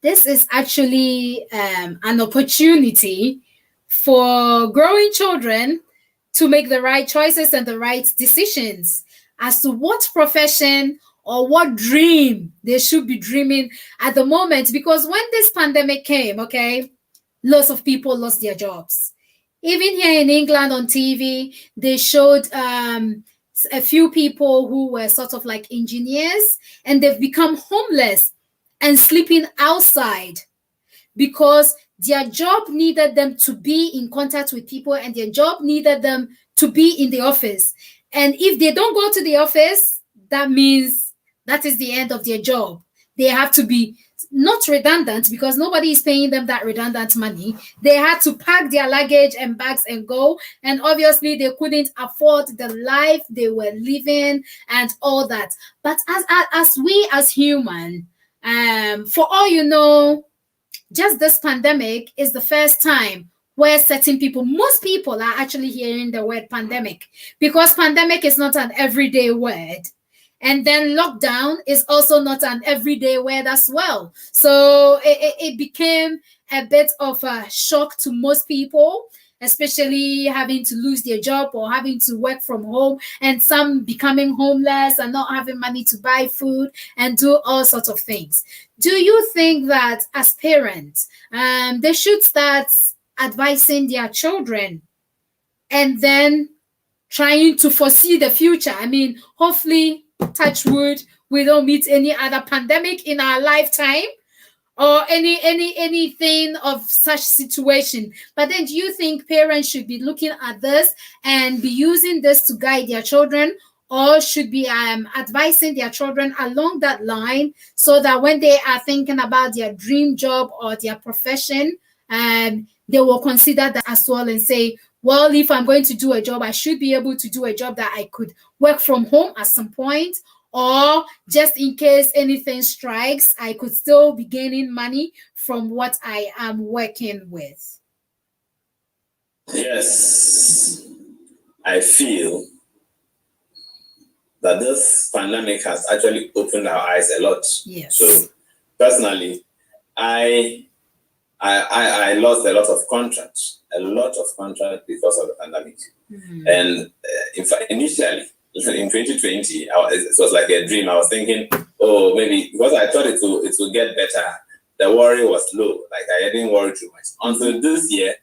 this is actually an opportunity for growing children to make the right choices and the right decisions as to what profession or what dream they should be dreaming at the moment. Because when this pandemic came, okay, lots of people lost their jobs. Even here in England on TV, they showed a few people who were sort of like engineers, and they've become homeless and sleeping outside because their job needed them to be in contact with people and their job needed them to be in the office. And if they don't go to the office, that means that is the end of their job. They have to be not redundant because nobody is paying them that redundant money. They had to pack their luggage and bags and go. And obviously they couldn't afford the life they were living and all that. But as we as human, for all you know, just this pandemic is the first time where certain people, most people are actually hearing the word pandemic, because pandemic is not an everyday word. And then lockdown is also not an everyday word as well. So it became a bit of a shock to most people, especially having to lose their job or having to work from home, and some becoming homeless and not having money to buy food and do all sorts of things. Do you think that as parents, they should start advising their children and then trying to foresee the future? I mean, hopefully, touch wood, we don't meet any other pandemic in our lifetime or anything of such situation. But then do you think parents should be looking at this and be using this to guide their children, or should be advising their children along that line so that when they are thinking about their dream job or their profession, they will consider that as well and say, well, if I'm going to do a job, I should be able to do a job that I could work from home at some point, or just in case anything strikes, I could still be gaining money from what I am working with. Yes, I feel that this pandemic has actually opened our eyes a lot. Yes. So personally, I lost a lot of contracts because of the pandemic. Mm-hmm. And in fact, initially in 2020, it was like a dream. I was thinking, oh, maybe because I thought it will get better. The worry was low. Like I didn't worry too much. Until this year,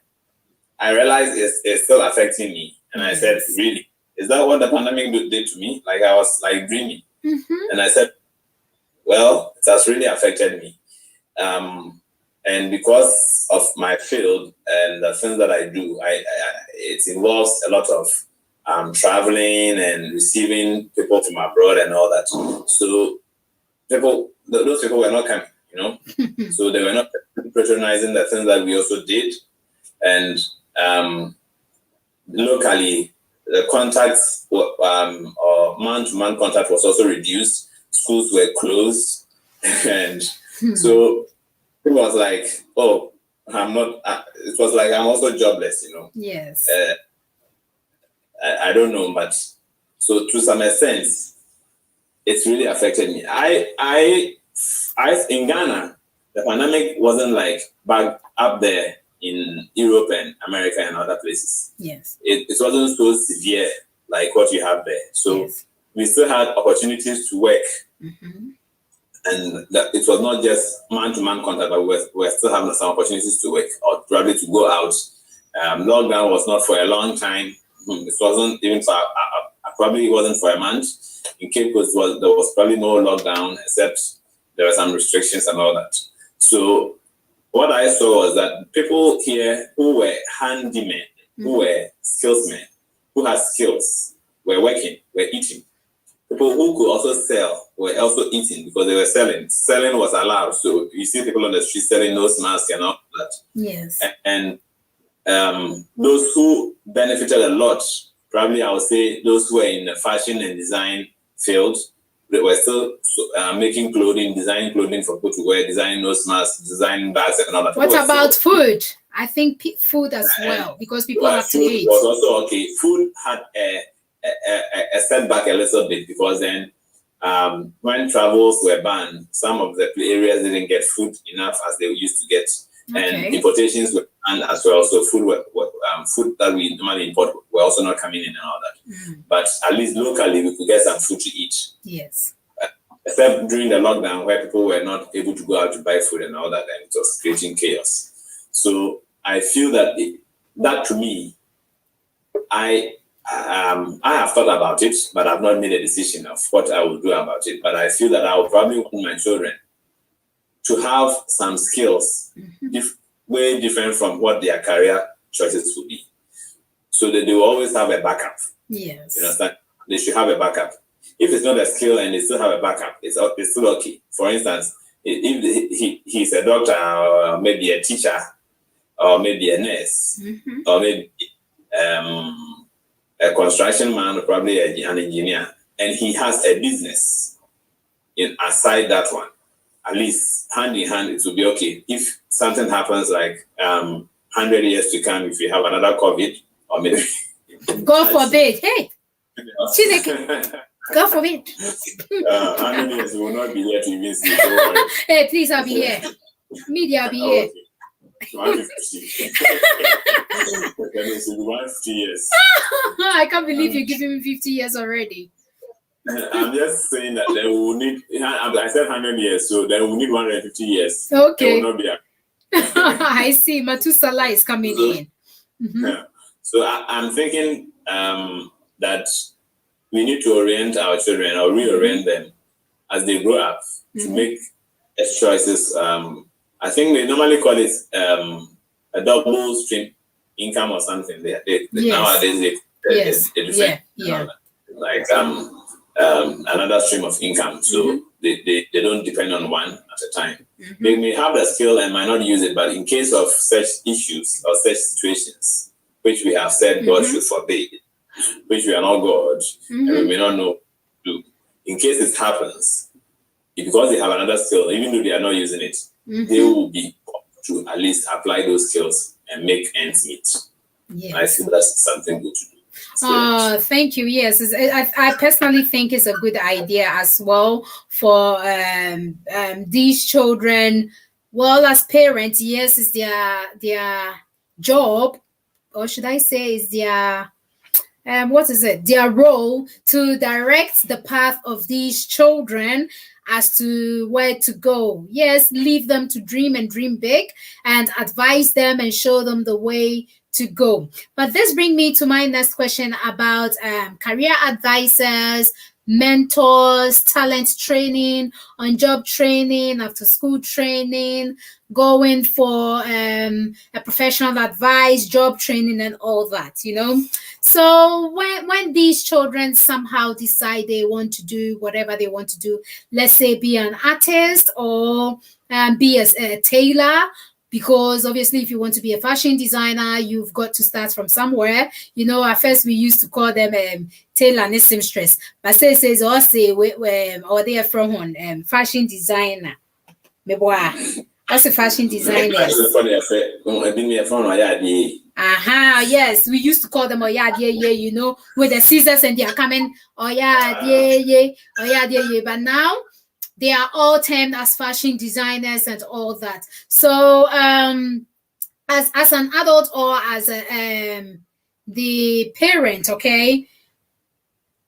I realized it's still affecting me. And I said, really? Is that what the pandemic did to me? Like I was like dreaming. Mm-hmm. And I said, well, it has really affected me. And because of my field and the things that I do, it involves a lot of traveling and receiving people from abroad and all that. So those people were not coming, So they were not patronizing the things that we also did. And locally, the contacts or man-to-man contact was also reduced. Schools were closed, and so it was like, oh, I'm not. It was like I'm also jobless, Yes. I don't know, but so to some extent, it's really affected me. I in Ghana, the pandemic wasn't like back up there in Europe and America and other places. Yes. It wasn't so severe like what you have there. So we still had opportunities to work. Mm-hmm. and that it was not just man-to-man contact, but we're still having some opportunities to work or probably to go out. Lockdown was not for a long time. It wasn't even for probably wasn't for a month. In Cape Coast, there was probably no lockdown except there were some restrictions and all that. So what I saw was that people here who were handymen, who were skillsmen, who had skills, were working, were eating. People who could also sell were also eating because they were selling. Selling was allowed. So you see people on the street selling nose masks and all that. Yes. And those who benefited a lot, probably I would say those who were in the fashion and design field, they were still making clothing, designing clothing for people to wear, designing nose masks, designing bags and all that. What about food? I think food as well, because people have to eat. Food was also okay. Food had a setback a little bit because then when travels were banned, some of the areas didn't get food enough as they used to get. And importations were banned as well. So food that we normally import were also not coming in and all that. But at least locally, we could get some food to eat. Yes. Except during the lockdown where people were not able to go out to buy food and all that, and it was creating chaos. So I feel that that to me, I have thought about it, but I've not made a decision of what I will do about it. But I feel that I will probably want my children to have some skills way different from what their career choices would be, so that they will always have a backup. Yes. You understand? They should have a backup. If it's not a skill and they still have a backup, it's still okay. For instance, if he's a doctor or maybe a teacher or maybe a nurse or maybe a construction man or probably an engineer, and he has a business aside that one, at least hand in hand, it will be okay. If something happens like 100 years to come, if you have another COVID, or maybe God forbid, hey, God forbid. 100 years will not be here to even see. Don't worry. Hey, please, I'll be here. Media, I'll be here. Okay. 150. That means 150 years. I can't believe you're giving me 50 years already. I'm just saying that they will need, I said 100 years, so they will need 150 years. Okay. They will not be I see. Matusala is coming in. Yeah. So I'm thinking that we need to orient our children or reorient them as they grow up to make choices. I think they normally call it a double stream income or something. Nowadays they different. Like another stream of income. So they don't depend on one at a time. They may have the skill and might not use it, but in case of such issues or such situations, which we have said God should forbid, which we are not God, and we may not know what to do. In case it happens, because they have another skill, even though they are not using it, they will be to at least apply those skills and make ends meet. Yes. I think that's something good to do. Thank you. Yes, I personally think it's a good idea as well for these children. Well, as parents, yes, it's their job, or should I say, is their their role to direct the path of these children as to where to go. Yes, leave them to dream and dream big, and advise them and show them the way to go. But this brings me to my next question about career advisors, mentors, talent training, on-job training, after-school training, going for a professional advice, job training, and all that, you know. So when these children somehow decide they want to do whatever they want to do, let's say be an artist or be a tailor, because obviously if you want to be a fashion designer, you've got to start from somewhere. You know, at first we used to call them tailor and seamstress, but says or say or they are from fashion designer. What's a fashion designer? Yes, we used to call them you know, with the scissors and they are coming but now they are all termed as fashion designers and all that. So as an adult or as the parent, okay,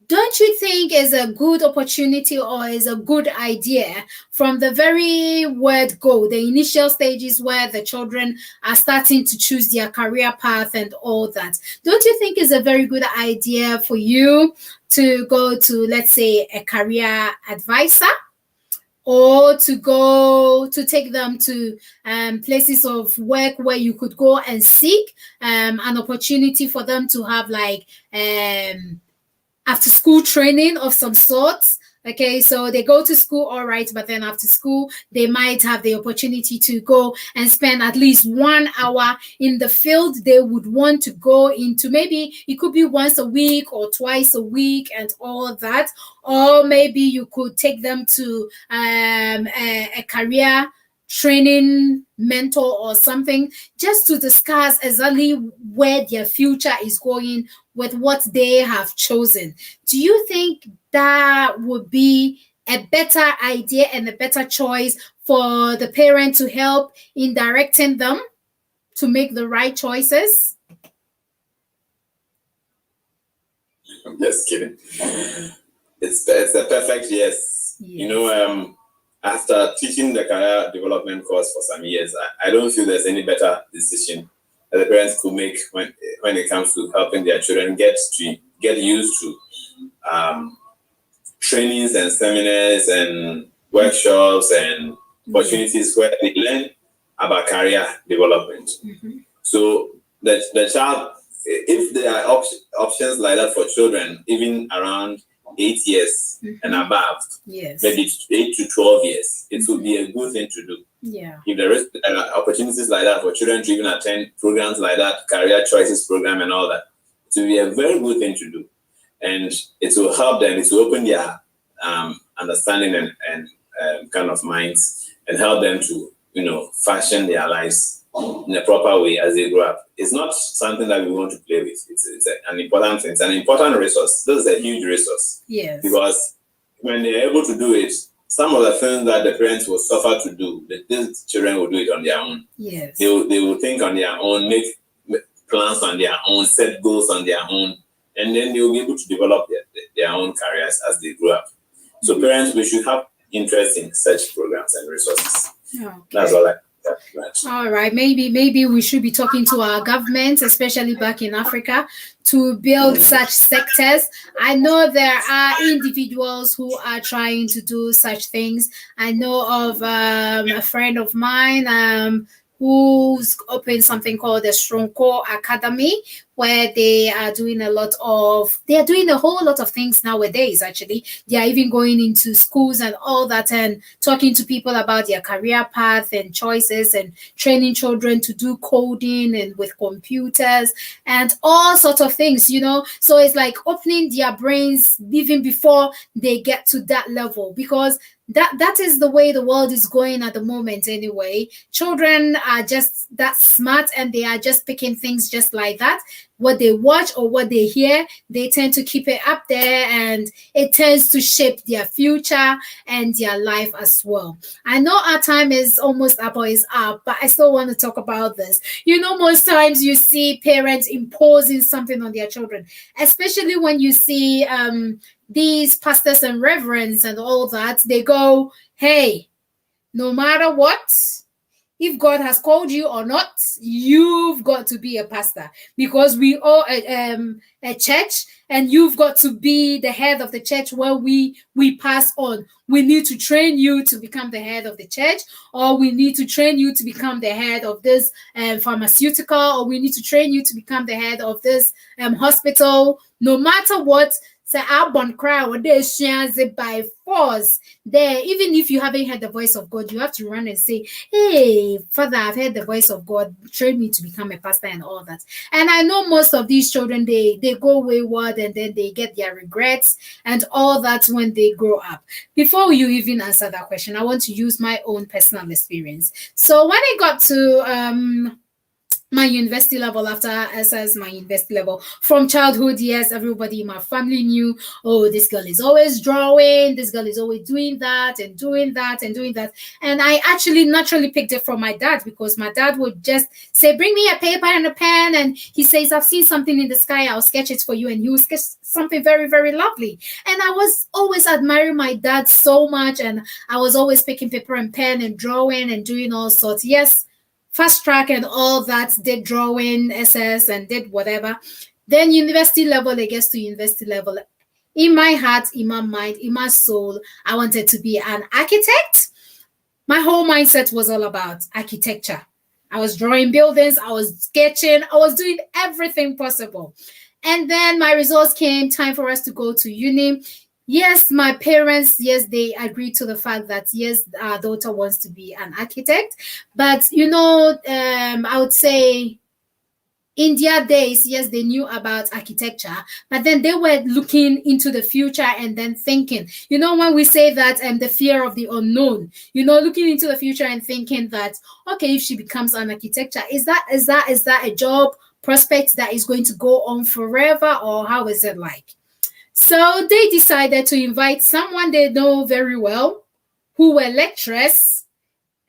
don't you think is a good opportunity or is a good idea from the very word go, the initial stages where the children are starting to choose their career path and all that? Don't you think is a very good idea for you to go to, let's say, a career advisor, or to go to take them to places of work where you could go and seek an opportunity for them to have like after school training of some sort? Okay, so they go to school, all right, but then after school, they might have the opportunity to go and spend at least 1 hour in the field they would want to go into. Maybe it could be once a week or twice a week and all of that. Or maybe you could take them to a career training mentor or something, just to discuss exactly where their future is going with what they have chosen. Do you think that would be a better idea and a better choice for the parent to help in directing them to make the right choices? I'm just kidding. It's a perfect yes. You know, after teaching the career development course for some years, I don't feel there's any better decision that the parents could make when it comes to helping their children get used to trainings and seminars and workshops and opportunities where they learn about career development. So the child, if there are options like that for children, even around 8 years and above, maybe 8 to 12 years, it would be a good thing to do. If there is opportunities like that for children to even attend programs like that, career choices program and all that, it will be a very good thing to do. And it will help them, it will open their understanding and kind of minds and help them to, you know, fashion their lives in a proper way as they grow up. It's not something that we want to play with. It's an important thing. It's an important resource. This is a huge resource. Because when they're able to do it, some of the things that the parents will suffer to do, these children will do it on their own. They will think on their own, make plans on their own, set goals on their own, and then they will be able to develop their own careers as they grow up. So parents, we should have interest in such programs and resources. That's all all right, maybe we should be talking to our government, especially back in Africa, to build such sectors. I know there are individuals who are trying to do such things. I know of a friend of mine who's opened something called the Stronco Academy, where they are doing a whole lot of things nowadays. Actually, they are even going into schools and all that and talking to people about their career path and choices and training children to do coding and with computers and all sorts of things, you know. So it's like opening their brains even before they get to that level, because that is the way the world is going at the moment anyway. Children are just that smart and they are just picking things just like that. What they watch or what they hear, they tend to keep it up there, and it tends to shape their future and their life as well. I know our time is almost up or is up, but I still want to talk about this. You know, most times you see parents imposing something on their children, especially when you see these pastors and reverends and all that. They go, hey, no matter what, if God has called you or not, you've got to be a pastor, because we are a church, and you've got to be the head of the church where we pass on. We need to train you to become the head of the church, or we need to train you to become the head of this pharmaceutical, or we need to train you to become the head of this hospital. No matter what, say Albon cry or they it by force. There, even if you haven't heard the voice of God, you have to run and say, hey, Father, I've heard the voice of God, train me to become a pastor and all that. And I know most of these children, they go wayward, and then they get their regrets and all that when they grow up. Before you even answer that question, I want to use my own personal experience. So when I got to my university level, after SS, my university level. From childhood, yes, everybody in my family knew, oh, this girl is always drawing, this girl is always doing that and doing that and doing that. And I actually naturally picked it from my dad, because my dad would just say, bring me a paper and a pen. And he says, I've seen something in the sky, I'll sketch it for you. And he would sketch something very, very lovely. And I was always admiring my dad so much. And I was always picking paper and pen and drawing and doing all sorts. Yes, fast track and all that, did drawing, SS, and did whatever. Then university level, it gets to university level. In my heart, in my mind, in my soul, I wanted to be an architect. My whole mindset was all about architecture. I was drawing buildings, I was sketching, I was doing everything possible. And then my results came, time for us to go to uni. Yes, my parents, yes, they agreed to the fact that, yes, our daughter wants to be an architect. But, I would say in their days, yes, they knew about architecture, but then they were looking into the future and then thinking, when we say that, the fear of the unknown, looking into the future and thinking that, okay, if she becomes an architect, is that a job prospect that is going to go on forever, or how is it like? So they decided to invite someone they know very well, who were lecturers.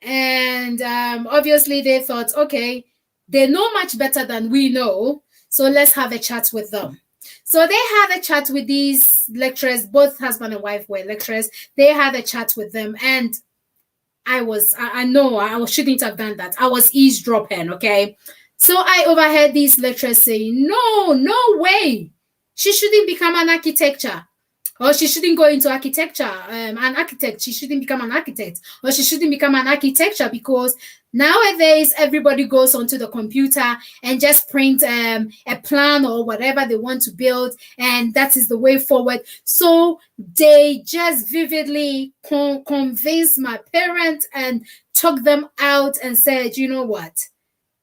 And obviously they thought, okay, they know much better than we know, so let's have a chat with them. So they had a chat with these lecturers, both husband and wife were lecturers. They had a chat with them, and I know I shouldn't have done that. I was eavesdropping, okay? So I overheard these lecturers saying, no way. She shouldn't become an architecture, or she shouldn't go into architecture. An architect, she shouldn't become an architect, or she shouldn't become an architecture, because nowadays everybody goes onto the computer and just print a plan or whatever they want to build, and that is the way forward. So they just vividly convinced my parents and took them out and said, you know what,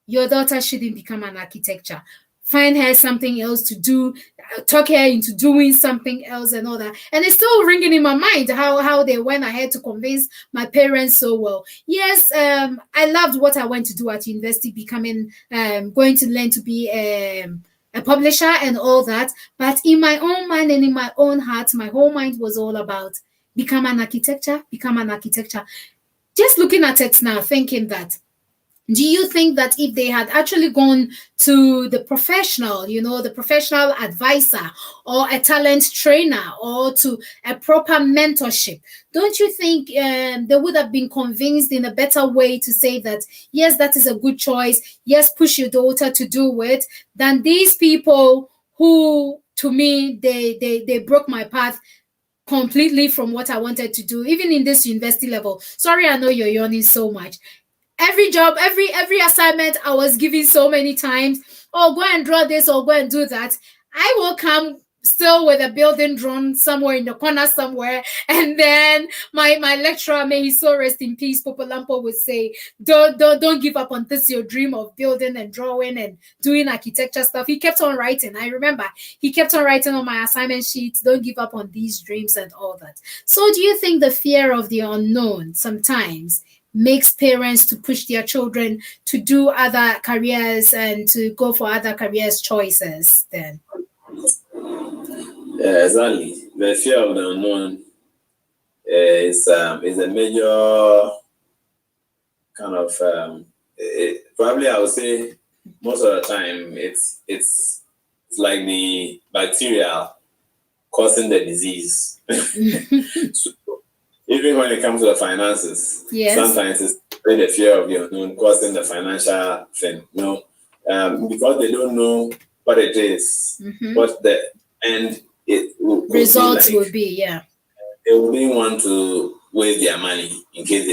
your daughter shouldn't become an architecture. Find her something else to do, talk her into doing something else and all that. And it's still ringing in my mind how they went ahead to convince my parents so well. Yes, I loved what I went to do at university, becoming, going to learn to be a publisher and all that. But in my own mind and in my own heart, my whole mind was all about become an architecture. Just looking at it now, thinking that, do you think that if they had actually gone to the professional, the professional advisor or a talent trainer or to a proper mentorship, don't you think they would have been convinced in a better way to say that, yes, that is a good choice, yes, push your daughter to do it, than these people who, to me, they broke my path completely from what I wanted to do, even in this university level. Sorry, I know you're yawning so much. Every job, every assignment I was given so many times, oh, go and draw this or go and do that. I will come still with a building drawn somewhere in the corner somewhere. And then my lecturer, may he so rest in peace, Popolampo, would say, don't give up on this, your dream of building and drawing and doing architecture stuff. He kept on writing. I remember he kept on writing on my assignment sheets, don't give up on these dreams and all that. So do you think the fear of the unknown sometimes makes parents to push their children to do other careers and to go for other careers choices then? Yeah, exactly. The fear of the unknown is a major kind of probably I would say most of the time it's like the bacteria causing the disease. So, even when it comes to the finances, yes, sometimes it's the fear of the unknown causing the financial thing, because they don't know what it is, what the end results will be, yeah. They wouldn't want to waste their money in case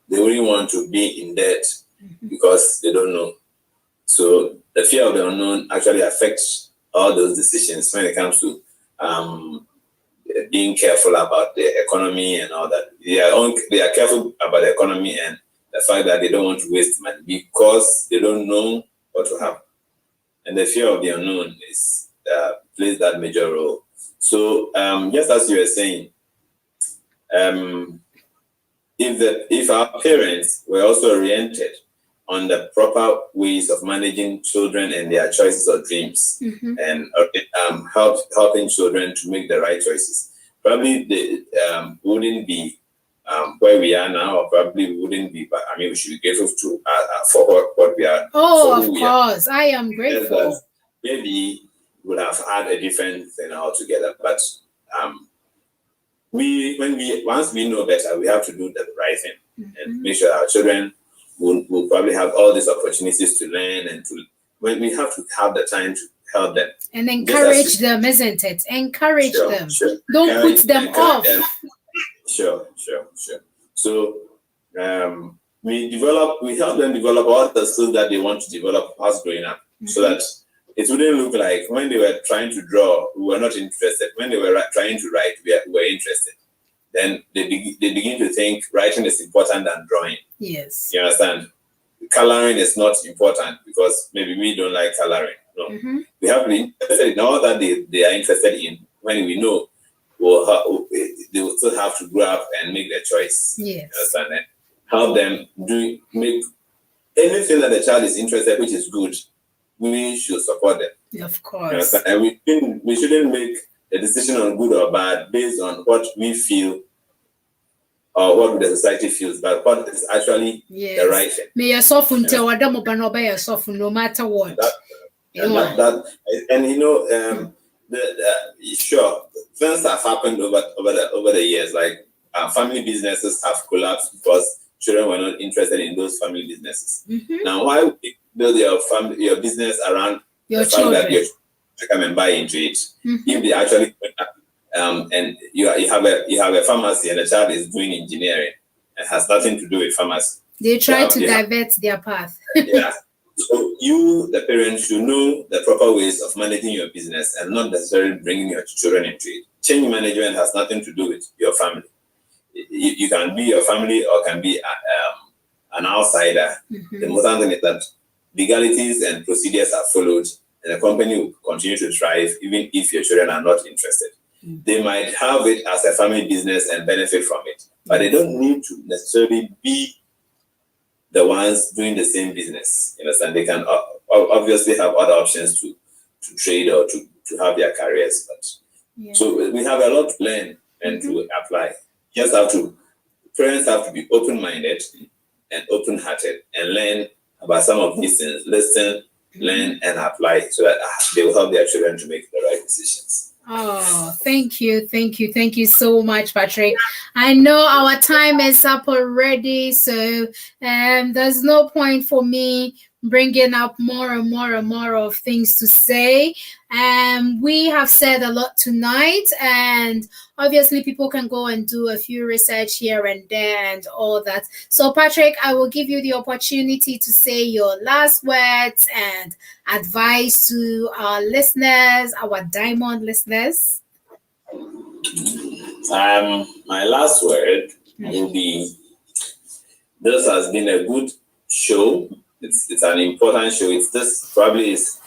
they wouldn't want to be in debt because they don't know. So the fear of the unknown actually affects all those decisions when it comes to being careful about the economy and all that. They are careful about the economy and the fact that they don't want to waste money because they don't know what will happen. And the fear of the unknown plays that major role. So just as you were saying, if our parents were also oriented on the proper ways of managing children and their choices or dreams, and helping children to make the right choices. Probably they wouldn't be where we are now, or probably wouldn't be, but I mean, we should be grateful to for what we are. Oh, of course, I am grateful. Maybe would have had a different thing altogether, but once we know better, we have to do the right thing and make sure our children will probably have all these opportunities to learn, and when we have to have the time to help them and encourage them, isn't it? Encourage them. Sure. Don't put them off. Sure. So we help them develop all the skills that they want to develop as growing up, so that it wouldn't look like when they were trying to draw, we were not interested. When they were trying to write, we were interested. Then they begin to think writing is important than drawing. Yes. You understand? Coloring is not important because maybe we don't like coloring. No. We have to be interested in all that they are interested in. When we know, they will still have to grow up and make their choice. Yes. You understand? And help them make anything that the child is interested, which is good. We should support them. Of course. And we shouldn't make a decision on good or bad based on what we feel or what the society feels, but what is actually the right thing. May you soften to no matter what. And you know, sure, things have happened over the years. Like family businesses have collapsed because children were not interested in those family businesses. Now, why would you build your business around your the children? Fact that you come and buy into it? If they actually and you have a pharmacy and the child is doing engineering, it has nothing to do with pharmacy. They try to divert their path. Yeah. So you, the parents, should know the proper ways of managing your business and not necessarily bringing your children into it. Change management has nothing to do with your family. You can be your family or can be an outsider. The important thing is that legalities and procedures are followed, and the company will continue to thrive even if your children are not interested. They might have it as a family business and benefit from it, but they don't need to necessarily be the ones doing the same business. You understand? They can obviously have other options to trade or to have their careers. But so we have a lot to learn and to apply. Parents have to be open-minded and open-hearted and learn about some of these things. Listen, learn, and apply so that they will help their children to make the right decisions. Oh, thank you so much, Patrick. I know our time is up already, so there's no point for me bringing up more and more of things to say. We have said a lot tonight, and obviously people can go and do a few research here and there and all that. So Patrick, I will give you the opportunity to say your last words and advice to our listeners, our Diamond listeners. My last word will be, this has been a good show. It's an important show. This probably is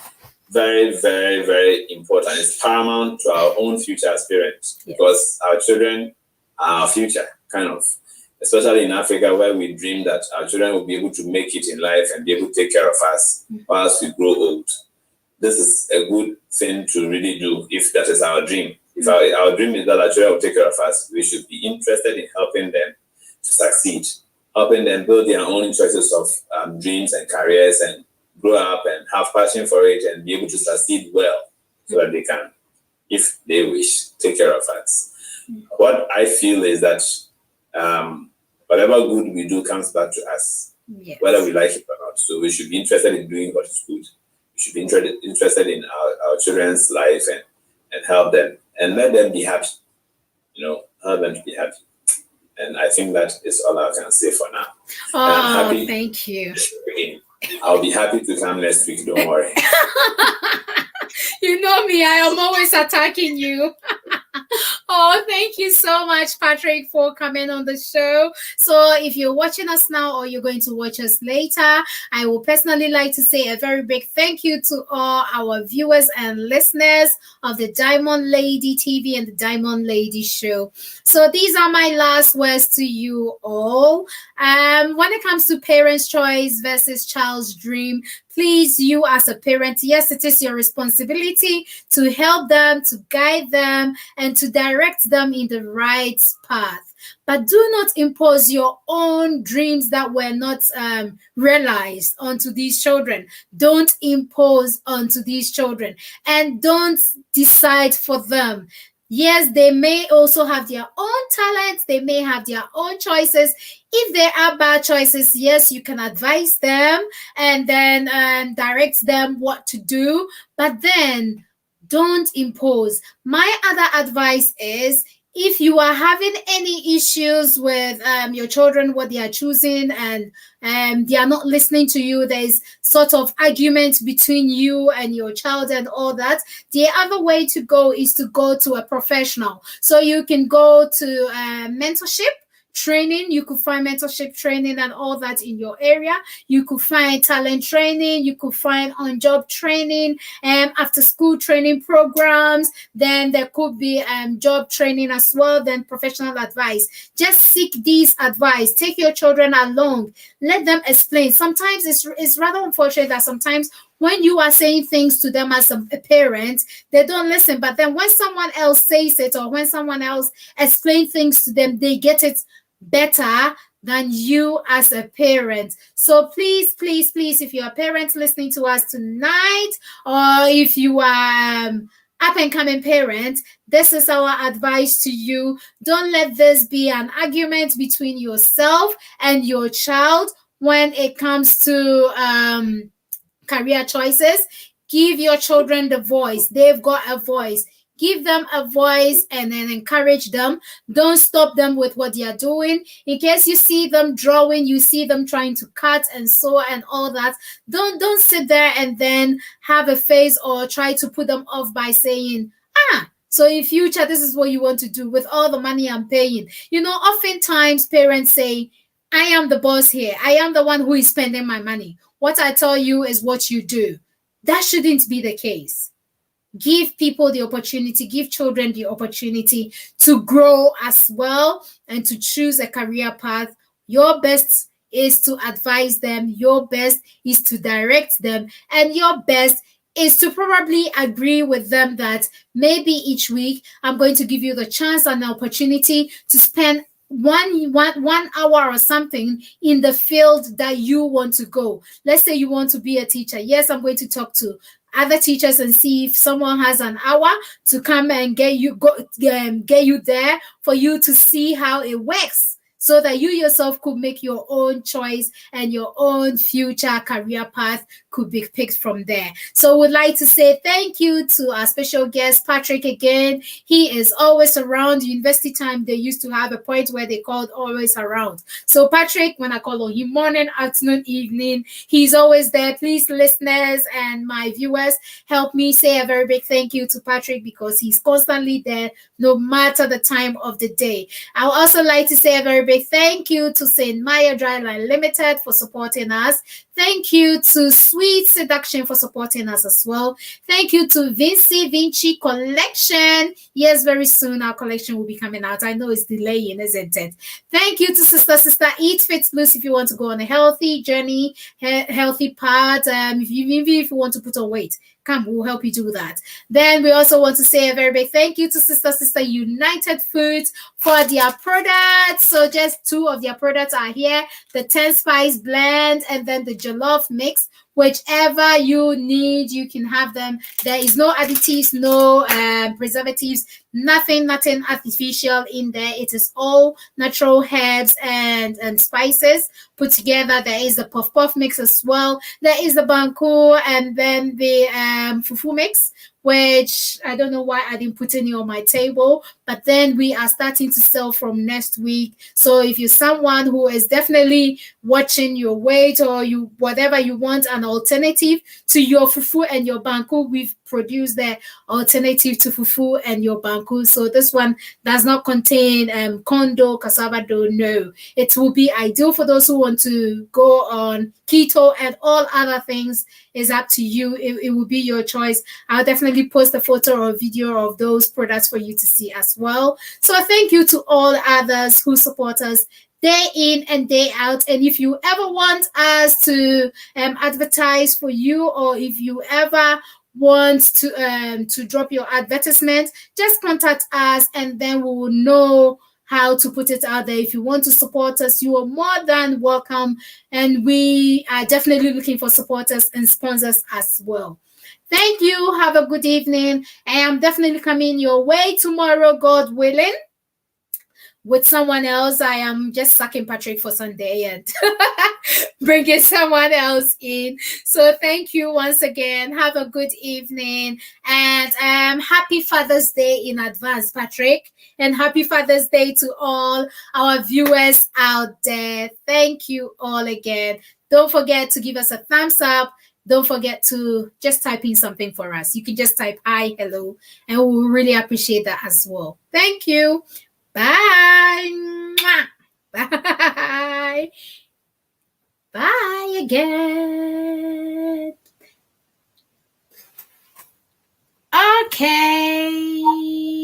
very, very, very important. It's paramount to our own future as parents, because our children are our future, kind of. Especially in Africa, where we dream that our children will be able to make it in life and be able to take care of us whilst we grow old. This is a good thing to really do if that is our dream. If our dream is that our children will take care of us, we should be interested in helping them to succeed, helping them build their own choices of dreams and careers and grow up and have passion for it and be able to succeed well so that they can, if they wish, take care of us. What I feel is that whatever good we do comes back to us, whether we like it or not. So we should be interested in doing what is good. We should be interested in our children's life and help them and let them be happy. Help them to be happy. And I think that is all I can say for now. Oh, thank you. I'll be happy to come next week, don't worry. You know me, I am always attacking you. Oh, thank you so much, Patrick, for coming on the show. So, if you're watching us now or you're going to watch us later, I will personally like to say a very big thank you to all our viewers and listeners of the Diamond Lady TV and the Diamond Lady Show. So, these are my last words to you all. When it comes to parents' choice versus child's dream, please, you as a parent, yes, it is your responsibility to help them, to guide them, and to direct them in the right path. But do not impose your own dreams that were not realized onto these children. Don't impose onto these children, and don't decide for them. Yes, they may also have their own talents. They may have their own choices. If there are bad choices, yes, you can advise them and then direct them what to do. But then don't impose. My other advice is, if you are having any issues with your children, what they are choosing, and they are not listening to you, there's sort of argument between you and your child and all that, the other way to go is to go to a professional. So you can go to mentorship training. You could find mentorship training and all that in your area. You could find talent training. You could find on-job training, after school training programs. Then there could be job training as well. Then professional advice. Just seek these advice. Take your children along. Let them explain. Sometimes it's rather unfortunate that sometimes when you are saying things to them as a parent, they don't listen. But then when someone else says it, or when someone else explains things to them, they get it better than you as a parent. So please, please, please, if you're a parent listening to us tonight, or if you are up and coming parent, this is our advice to you. Don't let this be an argument between yourself and your child when it comes to career choices. Give your children the voice. They've got a voice. Give them a voice and then encourage them. Don't stop them with what they are doing. In case you see them drawing, you see them trying to cut and sew and all that, don't sit there and then have a face or try to put them off by saying, so in future, this is what you want to do with all the money I'm paying. You know, oftentimes parents say, I am the boss here. I am the one who is spending my money. What I tell you is what you do. That shouldn't be the case. Give people the opportunity, give children the opportunity to grow as well and to choose a career path. Your best is to advise them. Your best is to direct them. And your best is to probably agree with them that maybe each week I'm going to give you the chance and the opportunity to spend 1 hour or something in the field that you want to go. Let's say you want to be a teacher. Yes, I'm going to talk to other teachers and see if someone has an hour to come and get you there for you to see how it works, so that you yourself could make your own choice and your own future career path could be picked from there. So we'd like to say thank you to our special guest, Patrick, again. He is always around. University time, they used to have a point where they called always around. So Patrick, when I call on him morning, afternoon, evening, he's always there. Please, listeners and my viewers, help me say a very big thank you to Patrick, because he's constantly there no matter the time of the day. I would also like to say a very big thank you to St. Maya Dryline Limited for supporting us. Thank you to Sweet Seduction for supporting us as well. Thank you to Vinci Collection. Yes, very soon our collection will be coming out. I know it's delaying, isn't it? Thank you to Sister Eat Fit Loose if you want to go on a healthy journey, healthy path. If you want to put on weight, come, we'll help you do that. Then we also want to say a very big thank you to Sister United Foods for their products. So just 2 of their products are here, the 10 spice blend and then the jollof mix. Whichever you need, you can have them. There is no additives, no preservatives, nothing artificial in there. It is all natural herbs and spices put together. There is the puff mix as well. There is the banku and then the fufu mix, which I don't know why I didn't put any on my table, but then we are starting to sell from next week. So if you're someone who is definitely watching your weight, or you whatever you want an alternative to your fufu and your banku, we've produce the alternative to fufu and your banku. So this one does not contain kondo, cassava dough. No, it will be ideal for those who want to go on keto, and all other things is up to you. It will be your choice. I'll definitely post a photo or video of those products for you to see as well. So thank you to all others who support us day in and day out. And if you ever want us to advertise for you, or if you ever want to drop your advertisement, just contact us and then we will know how to put it out there. If you want to support us, you are more than welcome, and we are definitely looking for supporters and sponsors as well. Thank you. Have a good evening. I am definitely coming your way tomorrow, God willing, with someone else. I am just sucking Patrick for Sunday and bringing someone else in. So thank you once again. Have a good evening, and happy Father's Day in advance, Patrick, and happy Father's Day to all our viewers out there. Thank you all again. Don't forget to give us a thumbs up. Don't forget to just type in something for us. You can just type hi, hello, and we will really appreciate that as well. Thank you. Bye. Bye. Bye again. Okay.